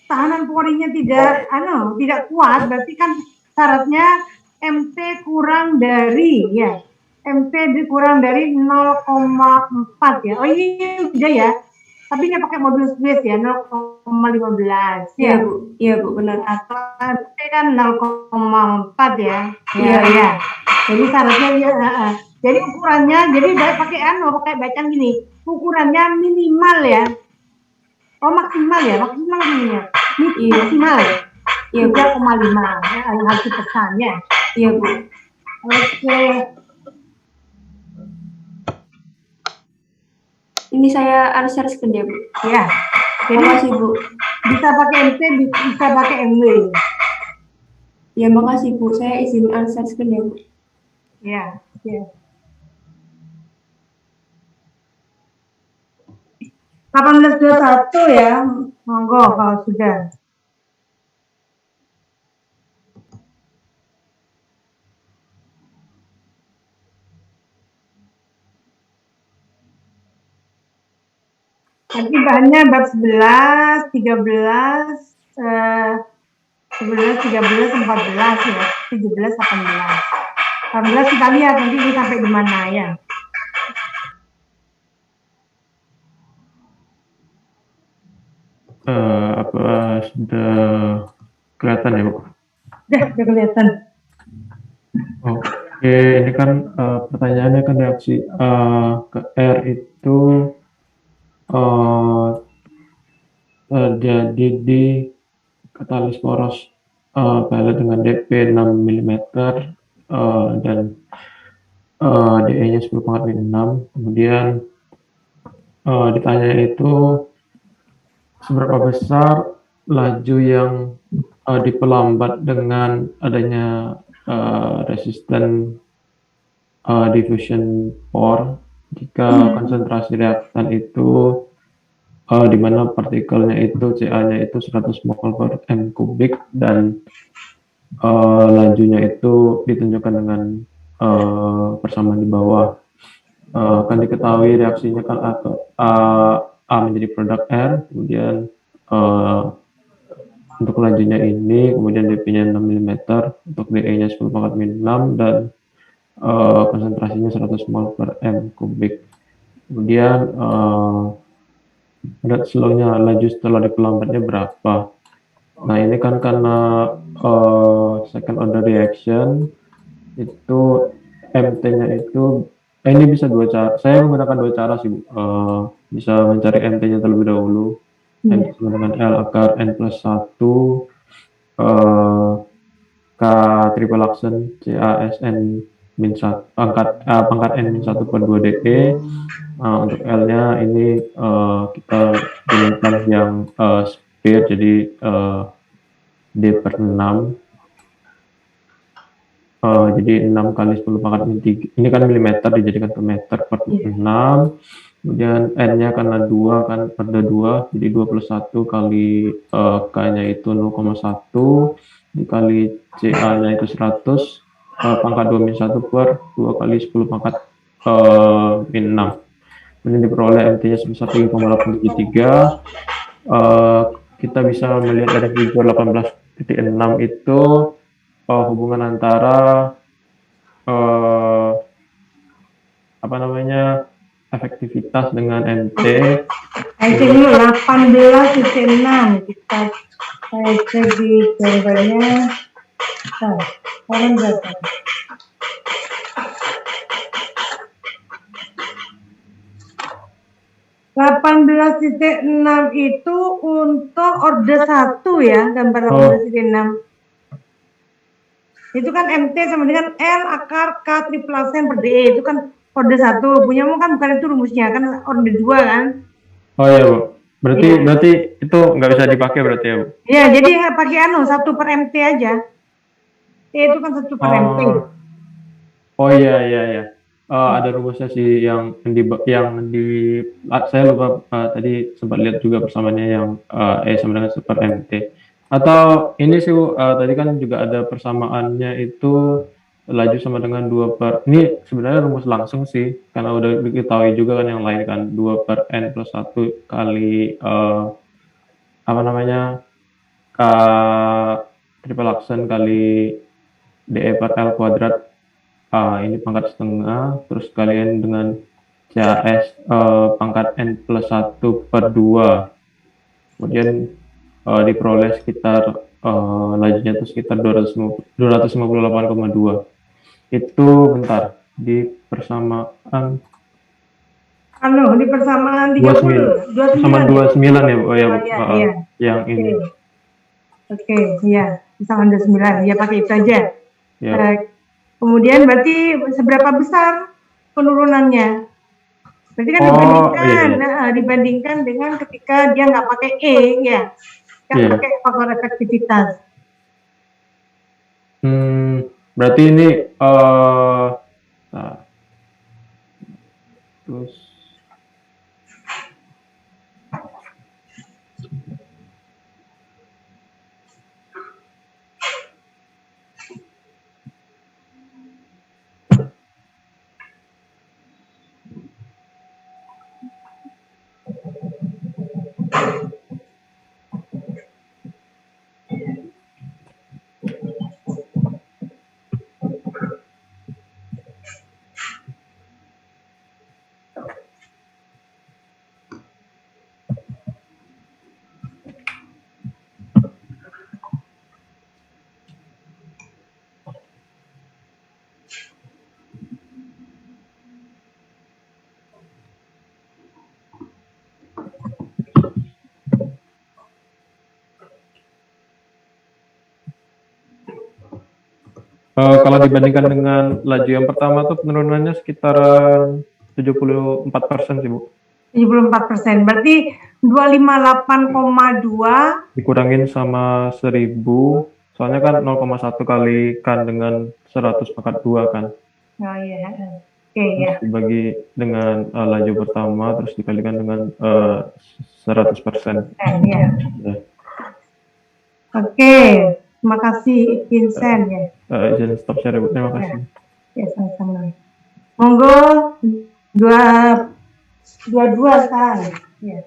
tahanan porinya tidak kuat, berarti kan syaratnya MT kurang dari 0,4 ya. Oh ini udah ya. Tapi ini pakai modulus Swiss ya, 0,15
Iya,
ya.
Bu. Iya, Bu, benar.
Atau MT kan 0,4 ya.
Iya.
Jadi syaratnya jadi ukurannya, jadi pakai bacaan gini. Ukurannya minimal ya. Oh maksimal ya, maksimal ini ya.
Iya.
Maksimal ya.
Iya, Bu.
3,5 ya, yang harus dipesan ya.
Iya, Bu.
Oke.
Ini saya answer screen ya, Bu.
Ya.
Terima
Jadi
kasih, Bu.
bisa pakai MT, bisa pakai MW.
Ya, makasih, Bu. Saya izin answer screen ya, Bu.
Ya. 1821 ya, monggo kalau sudah. Nanti bahannya bab 11, 13, 11, 13, 14 ya, 17, 18. 18 kita lihat nanti ini sampai di mana ya.
Sudah kelihatan ya, Bu?
Udah kelihatan.
Oke, ini kan pertanyaannya kan reaksi ke R itu terjadi di katalis poros violet dengan dp 6 mm dan DE-nya 10⁻⁶. Kemudian ditanya itu seberapa besar laju yang diperlambat dengan adanya resisten diffusion pore jika konsentrasi reaktan itu di mana partikelnya itu CA-nya itu 100 mol per m kubik dan lajunya itu ditunjukkan dengan persamaan di bawah. Kan diketahui reaksinya kan A menjadi produk R, kemudian untuk lajunya ini, kemudian dp-nya 6 mm, untuk DE-nya 10⁻⁶ dan konsentrasinya 100 mol per m kubik. Kemudian rate slow-nya, laju setelah diperlambatnya berapa? Nah ini kan karena second order reaction itu MT-nya itu ini bisa dua cara. Saya menggunakan dua cara sih, Bu. Bisa mencari MT-nya terlebih dahulu. MT dengan L akar N plus 1 K triple aksen CASN min 1 pangkat N min 1 per 2 DE. Untuk L-nya ini kita gunakan yang sphere, jadi D per 6. Jadi 6 kali 10⁻⁻3, ini kan milimeter dijadikan ke meter per 6. Kemudian N-nya karena 2 kan per 2, jadi 21 kali K-nya itu 0,1 dikali CA-nya itu 100 pangkat 2 min 1 per 2 kali 10⁻⁻6. Kemudian diperoleh MT-nya sebesar 3,873. Kita bisa melihat dari figur 18.6 itu hubungan antara efektivitas dengan MT.
MT dulu 18.6 saya cek di gambarnya. Sekarang berapa? (18.6) itu untuk order 1 ya, gambar 18.6. Itu kan MT sama dengan L akar K triple aksen per DE, itu kan order 1. Punyamu kan bukan itu rumusnya, kan order 2 kan?
Oh iya, Bu. Berarti itu nggak bisa dipakai berarti ya, Bu?
Ya, jadi pakai 1 per MT aja. Itu kan 1 per MT.
Oh iya iya iya. Ada rumusnya sih saya lupa tadi sempat lihat juga persamaannya yang E sama dengan super MT. Atau ini sih Bu, tadi kan juga ada persamaannya itu laju sama dengan 2 per ini sebenarnya rumus langsung sih karena udah diketahui juga kan yang lain kan 2 per N plus 1 kali apa namanya triple aksen kali DE per L kuadrat. Ini pangkat setengah, terus kalian dengan CAS pangkat N plus 1 per 2. Kemudian diperoleh sekitar lajunya itu sekitar 258,2. Itu bentar, di persamaan
Di persamaan
29.
30,
Persamaan 29 ya, Bu? Oh ya, Bu.
iya, iya.
Yang ini.
Oke, iya. Persamaan 29, ya pakai itu aja.
Ya.
Kemudian berarti seberapa besar penurunannya? Berarti kan dibandingkan dengan ketika dia nggak pakai E, ya, nggak pakai faktor efektivitas.
Berarti ini terus kalau dibandingkan dengan laju yang pertama tuh penurunannya sekitar 74% sih, Bu.
74%, berarti 258,2
dikurangin sama 1000, soalnya kan 0,1 kalikan dengan 100 pangkat 2 kan.
Oh iya, oke ya.
Dibagi dengan laju pertama, terus dikalikan dengan 100%.
Ya. Oke, terima kasih Vincent ya.
Izin stop share, Bu. Terima kasih.
Ya, sama-sama. Monggo dua sekarang. Ya.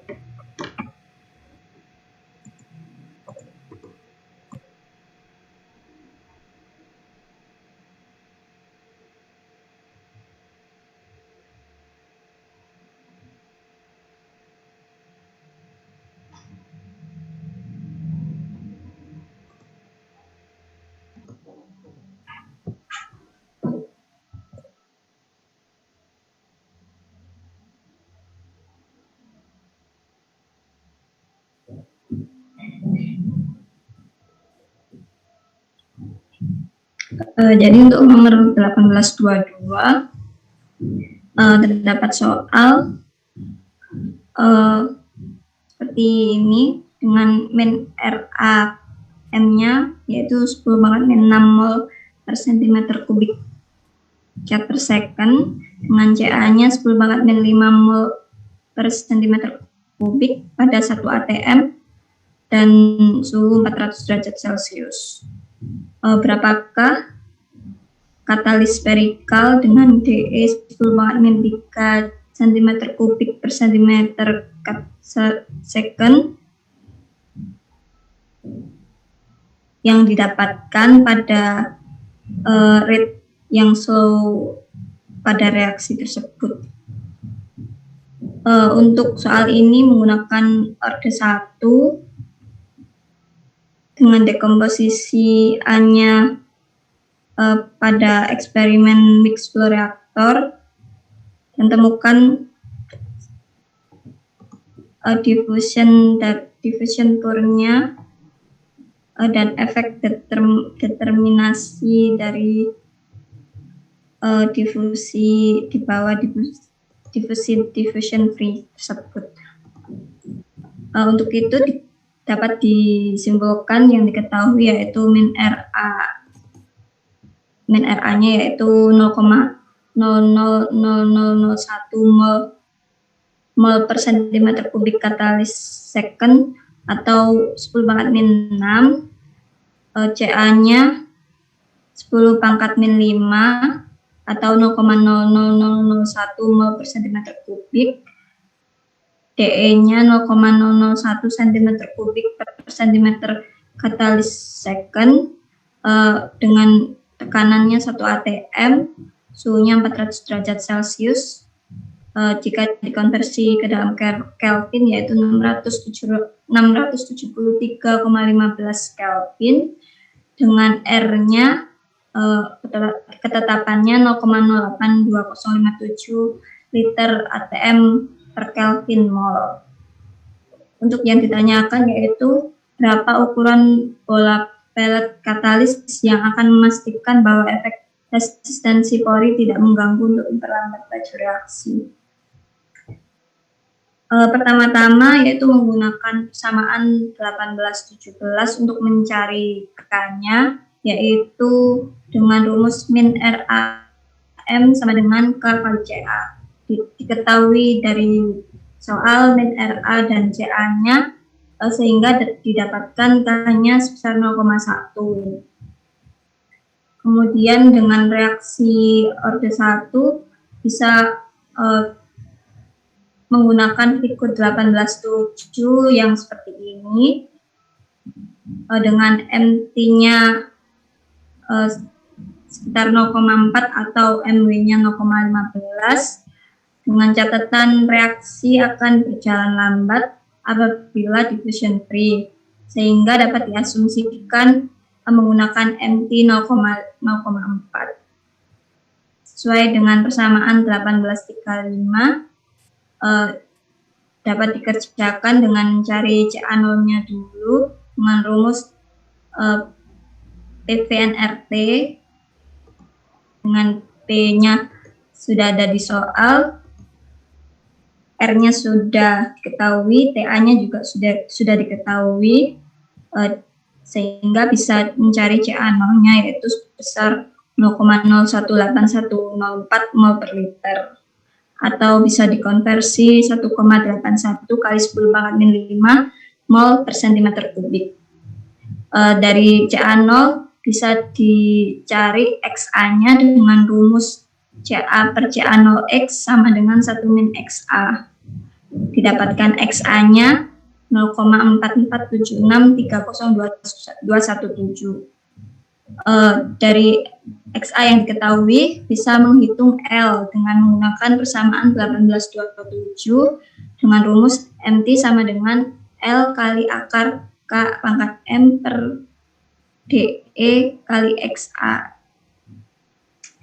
Jadi untuk nomor 1822 terdapat soal seperti ini dengan min RA M-nya yaitu 10 pangkat min 6 mol per cm kubik cat per second, dengan CA-nya 10 pangkat min 5 mol per cm kubik pada 1 atm dan suhu 400 derajat Celcius. Berapakah katalis spherical dengan DE 10 pangkat min 3 cm kubik per cm cut second yang didapatkan pada rate yang slow pada reaksi tersebut. Untuk soal ini menggunakan orde 1 dengan dekomposisi A-nya pada eksperimen mixed flow reaktor dan temukan diffusion purnya dan efek determinasi dari difusi di bawah diffusion free tersebut. Untuk itu dapat disimbolkan yang diketahui yaitu min RA min RA-nya yaitu 0,000001 mol per cm kubik katalis second atau 10 pangkat min 6, CA-nya 10 pangkat min 5 atau 0,00001 mol per cm kubik, DE-nya 0,001 cm kubik per cm katalis second, dengan tekanannya 1 atm, suhunya 400 derajat Celcius. Jika dikonversi ke dalam Kelvin yaitu 673,15 Kelvin, dengan R-nya ketetapannya 0,08257 liter atm per Kelvin mol. Untuk yang ditanyakan yaitu berapa ukuran bola pelet katalis yang akan memastikan bahwa efek resistensi pori tidak mengganggu untuk memperlambat laju reaksi. Pertama-tama yaitu menggunakan persamaan 18-17 untuk mencari K-nya, yaitu dengan rumus min RAM sama dengan K kali CA. Diketahui dari soal min RA dan CA-nya, sehingga didapatkan K-nya sebesar 0,1. Kemudian dengan reaksi orde 1 bisa menggunakan Figur 18.7 yang seperti ini, dengan MT-nya sekitar 0,4 atau MW-nya 0,15, dengan catatan reaksi akan berjalan lambat apabila diffusion free, sehingga dapat diasumsikan menggunakan MT 0,4. Sesuai dengan persamaan 1835, dapat dikerjakan dengan mencari CA0-nya dulu dengan rumus PVNRT, dengan P-nya sudah ada di soal, R-nya sudah diketahui, TA-nya juga sudah diketahui, sehingga bisa mencari CA0-nya yaitu sebesar 0,01814 mol per liter, atau bisa dikonversi 1,81 kali 10 pangkat min 5 mol per cm kubik. Dari CA0 bisa dicari XA-nya dengan rumus CA per CA0X sama dengan 1 min XA. Didapatkan XA-nya 0,447630217. Dari XA yang diketahui bisa menghitung L dengan menggunakan persamaan 1827 dengan rumus MT sama dengan L kali akar K pangkat M per DE kali XA.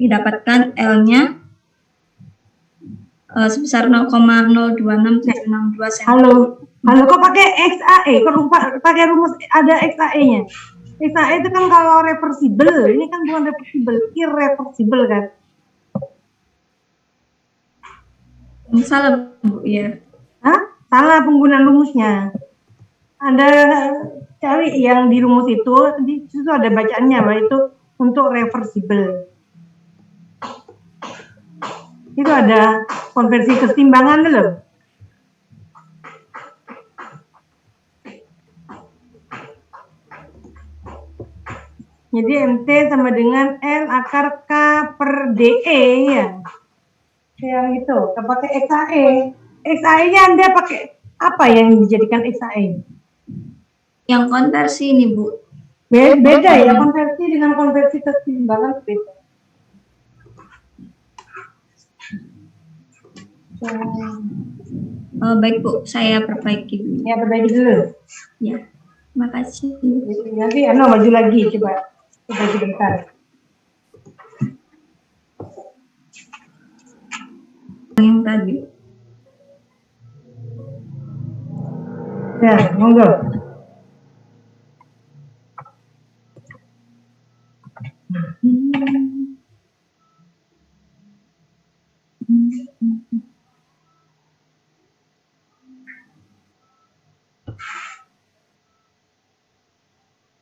Didapatkan L-nya sebesar 0,026762 cm.
Halo, kok pakai XAE? Kok pakai rumus ada XAE-nya? XAE itu kan kalau reversible, ini kan bukan reversible, irreversible kan?
Salah, Bu, ya.
Hah? Salah penggunaan rumusnya. Anda cari yang di rumus itu, di situ ada bacaannya, bahwa itu untuk reversible. Itu ada konversi kesetimbangan loh. Jadi MT sama dengan L akar K per DE ya. Yang itu, pakai XAE. XAE-nya Anda pakai apa yang dijadikan XAE?
Yang konversi ini, Bu.
Beda ya, konversi dengan konversi kesetimbangan beda.
Baik, Bu, saya perbaiki dulu.
Ya, perbaiki dulu.
Ya, terima kasih.
Nanti maju lagi, coba sebentar.
Yang tadi.
Ya, monggo.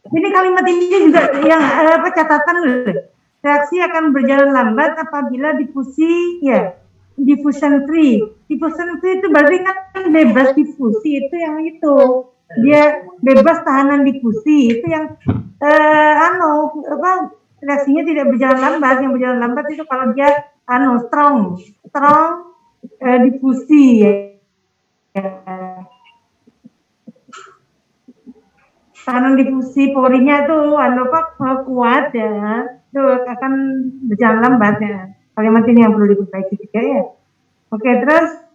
Ini kalimat ini juga yang catatan loh. reaksi akan berjalan lambat apabila diffusion free. Diffusion free itu berarti kan bebas difusi, itu yang itu. Dia bebas tahanan difusi, itu yang reaksinya tidak berjalan lambat. Yang berjalan lambat itu kalau dia strong difusi ya. Tahanan difusi porinya tuh kuat ya, itu akan berjalan lambat ya. Kalimat ini yang perlu diperbaiki juga ya. Oke, terus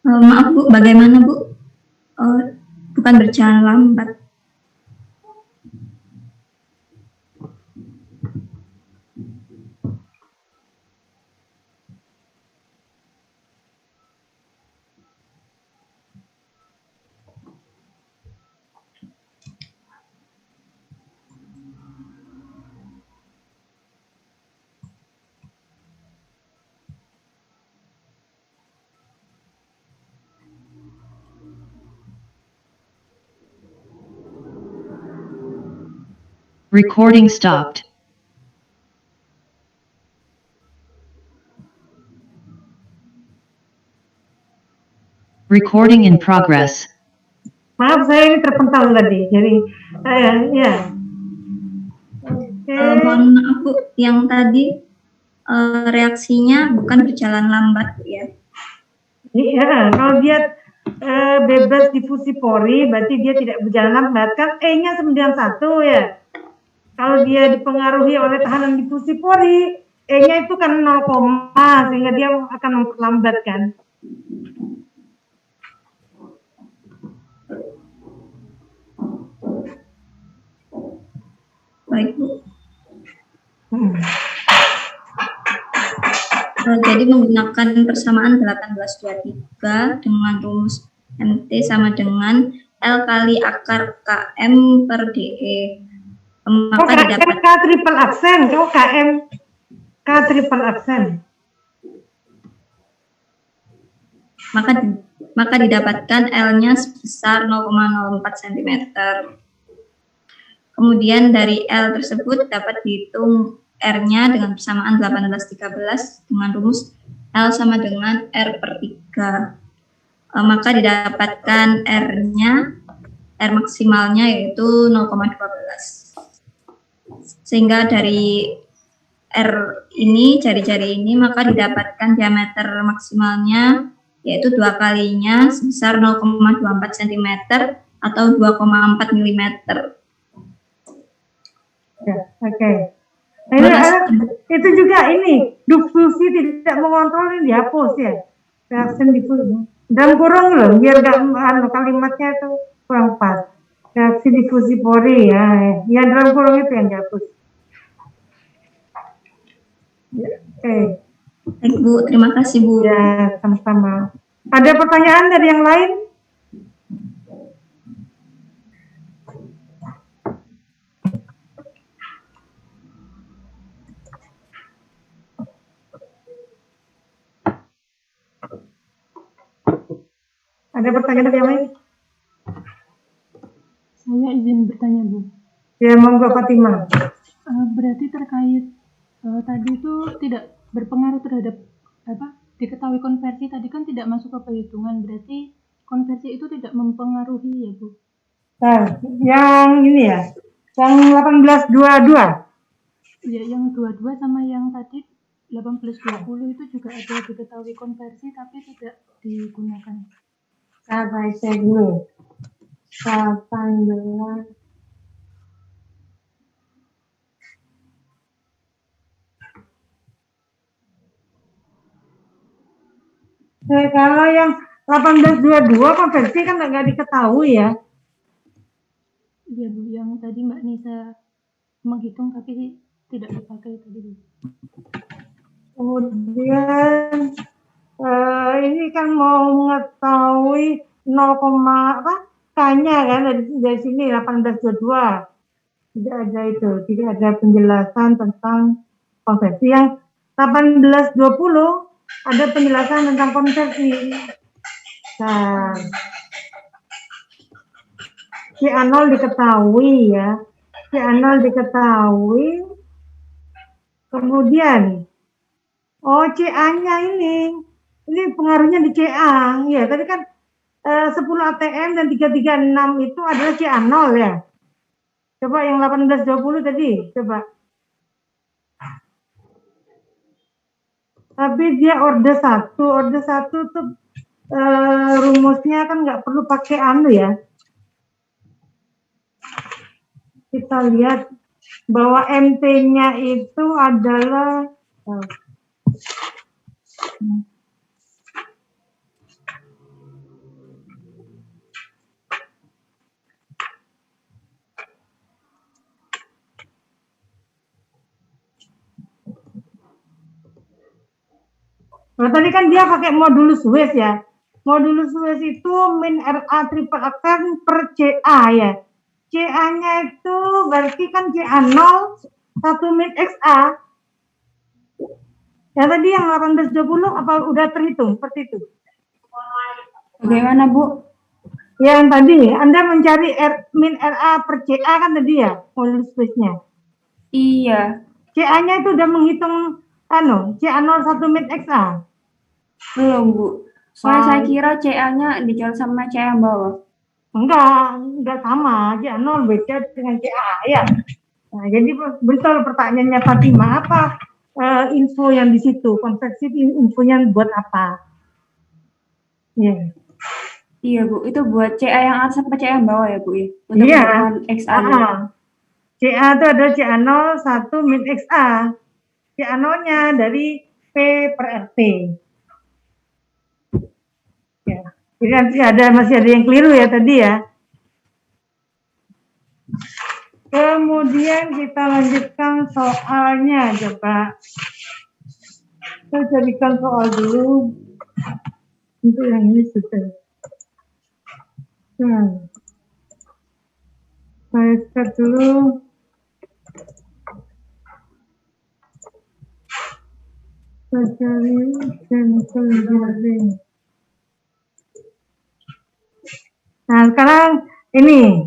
Maaf Bu, bagaimana Bu? Bukan berjalan lambat.
Recording stopped. Recording in progress.
maaf saya ini terpental tadi, jadi ya. Oke.
Mohon maaf Bu, yang tadi reaksinya bukan berjalan lambat Bu ya.
Iya, kalau dia bebas difusi pori, berarti dia tidak berjalan lambat. Kan E-nya 91 ya. Kalau dia dipengaruhi oleh tahanan difusi pori, E-nya itu kan 0, sehingga dia akan memperlambat kan.
Baik Bu. Jadi menggunakan persamaan 1823 dengan rumus MT sama dengan L kali akar KM per DE. Maka didapat
K triple aksen, KM K triple aksen.
Maka didapatkan L-nya sebesar 0,04 cm. Kemudian dari L tersebut dapat dihitung R-nya dengan persamaan 1813 dengan rumus L sama dengan R per 3. Maka didapatkan R maksimalnya yaitu 0,12. Sehingga dari R ini, jari-jari ini, maka didapatkan diameter maksimalnya yaitu 2 kalinya sebesar 0,24 cm atau 2,4 mm.
Ya, oke. Itu juga ini, diffusi tidak mengontrol ini dihapus ya. Reaksi diffusi. Dalam kurung loh, biar gak kalimatnya itu kurang pas. Reaksi difusi pori ya. Ya dalam kurung itu yang dihapus. Ya, oke.
Baik Bu, terima kasih Bu.
Ya, sama-sama. Ada pertanyaan dari yang lain? Ada pertanyaan dari yang lain?
Saya izin bertanya, Bu.
Ya, monggo Fatimah.
Berarti terkait tadi itu tidak berpengaruh terhadap diketahui konversi tadi kan tidak masuk ke perhitungan, berarti konversi itu tidak mempengaruhi ya, Bu?
Nah, yang ini ya, yang 1822.
Ya, yang 22 sama yang tadi 1820 itu juga ada diketahui konversi tapi tidak digunakan.
Saya dulu. 18. Kalau yang 1822 konversi kan nggak diketahui ya.
Iya Bu, yang tadi Mbak Nisa menghitung tapi tidak dipakai tadi Bu.
Kemudian ini kan mau mengetahui 0, K-nya kan dari sini 1822. Tidak ada itu, tidak ada penjelasan tentang konversi. Yang 1820 ada penjelasan tentang konversi. Nah, CA0 diketahui ya. CA0 diketahui. Kemudian, oh CA-nya ini pengaruhnya di CA. Ya, tadi kan 10 ATM dan 336 itu adalah CA0 ya. Coba yang 1820 tadi, coba. Tapi dia orde 1 tuh rumusnya kan nggak perlu pakai ya. Kita lihat bahwa MT-nya itu adalah nah, tadi kan dia pakai modulus Wes ya. Modulus Wes itu min RA triple aksen per CA ya. CA-nya itu berarti kan CA0 1 min XA. Ya tadi yang 1820 apa udah terhitung seperti itu?
Bagaimana, Bu?
Yang tadi Anda mencari min RA per CA kan tadi ya modulus Wes-nya.
Iya.
CA-nya itu udah menghitung CA0 1 min XA.
Belum, Bu. Soalnya saya kira CA-nya dijual sama CA yang bawah.
Enggak sama. CA0 beda dengan CA ya. Nah, jadi betul pertanyaannya Fatima, apa info yang di situ? Konversi infonya buat apa? Ya.
Iya, Bu. Itu buat CA yang atas sampai CA yang bawah ya, Bu? Untuk
Iya.
XA.
CA itu adalah CA0 1 min XA. CA0-nya dari P per RT. Ya. Jadi nanti masih ada yang keliru ya tadi ya. Kemudian kita lanjutkan soalnya, coba. Kita carikan soal dulu. Untuk yang ini sudah. Nah. Saya start dulu. Saya cari sampel jaring. Nah, sekarang ini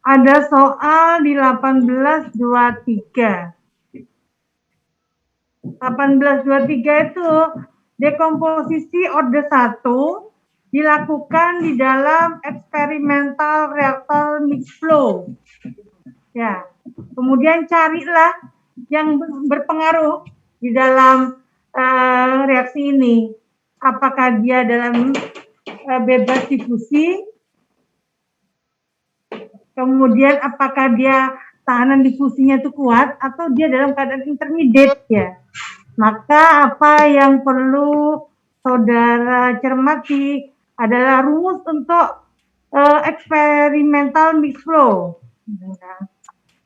ada soal di 1823. 1823 itu dekomposisi orde 1 dilakukan di dalam eksperimental reaktor mixed flow. Ya, kemudian carilah yang berpengaruh di dalam reaksi ini. Apakah dia dalam bebas difusi, kemudian apakah dia tahanan difusinya itu kuat atau dia dalam keadaan intermediate ya. Maka apa yang perlu saudara cermati adalah rumus untuk eksperimental mixed flow.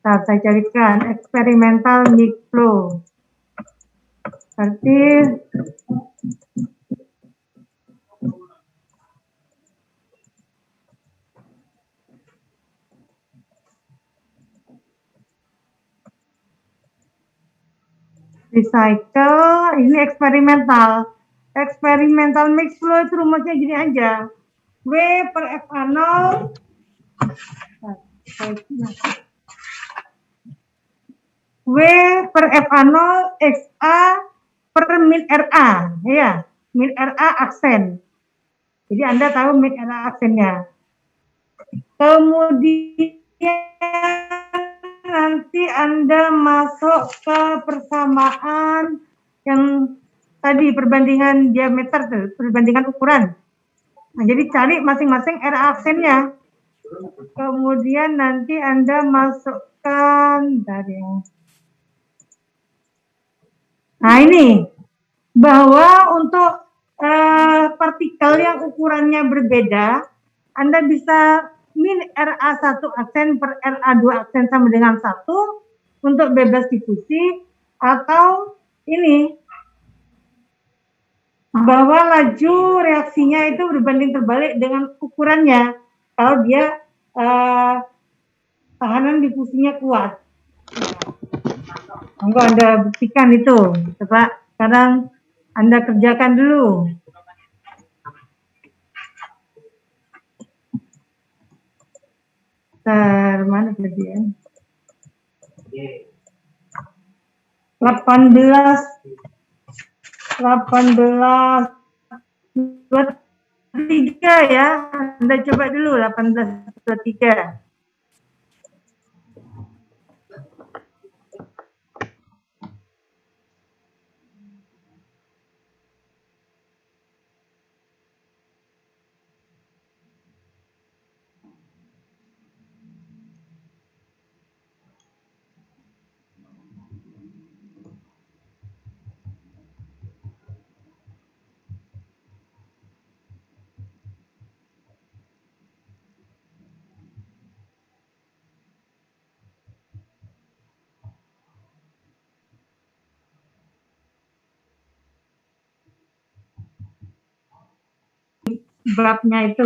Nah, saya carikan eksperimental mixed flow. Berarti recycle, ini eksperimental. Eksperimental mixed flow itu rumusnya gini aja. W per FA0 W per FA0 XA per min RA, ya, min RA aksen. Jadi Anda tahu min RA aksennya. Kemudian nanti Anda masuk ke persamaan yang tadi perbandingan diameter, perbandingan ukuran. Nah, jadi cari masing-masing RA aksennya. Kemudian nanti Anda masukkan dari nah ini bahwa untuk partikel yang ukurannya berbeda, Anda bisa min RA1 aksen per RA2 aksen sama dengan 1 untuk bebas difusi, atau ini bahwa laju reaksinya itu berbanding terbalik dengan ukurannya kalau dia tahanan difusinya kuat. Monggo Anda buktikan itu. Coba sekarang Anda kerjakan dulu. mana tadi ya? 18 23 ya. Anda coba dulu 18 23. Babnya itu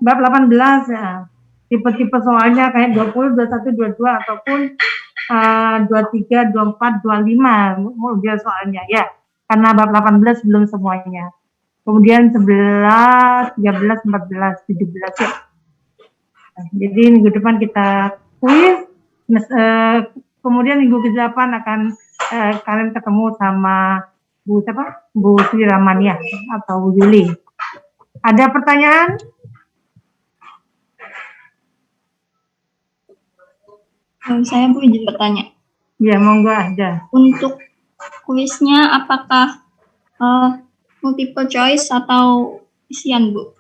bab 18 ya. Tipe-tipe soalnya kayak 20, 21, 22 ataupun 23, 24, 25 model soalnya ya. Karena bab 18 belum semuanya. Kemudian 11, 13, 14, 17 ya. Nah, jadi minggu depan kita kuis. Kemudian minggu ke-8 akan kalian ketemu sama Bu Sri Ramania atau Bu Yuli. Ada pertanyaan?
Saya Bu izin bertanya.
Ya, monggo ada.
Untuk kuisnya apakah multiple choice atau isian, Bu?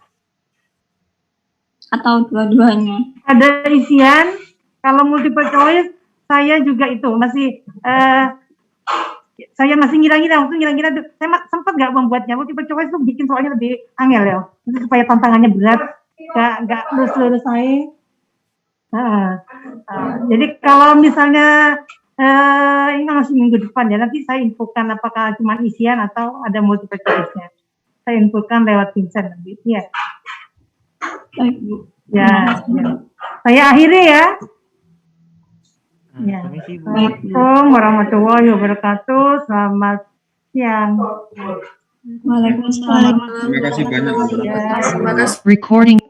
Atau dua-duanya?
Ada isian. Kalau multiple choice, saya juga itu masih saya masih ngira-ngira, saya sempat nggak membuatnya. Multiple choice itu bikin soalnya lebih angel ya, supaya tantangannya berat, nggak lurus-lurus saya. Jadi kalau misalnya ini masih minggu depan ya, nanti saya infokan apakah cuma isian atau ada multiple choice-nya. Saya infokan lewat Vincent nanti. Ya.
Baik, Bu.
Ya. Saya akhiri ya. Ya. Assalamualaikum warahmatullahi wabarakatuh. Selamat siang.
Waalaikumsalam.
Terima kasih banyak.
Ya.
Recording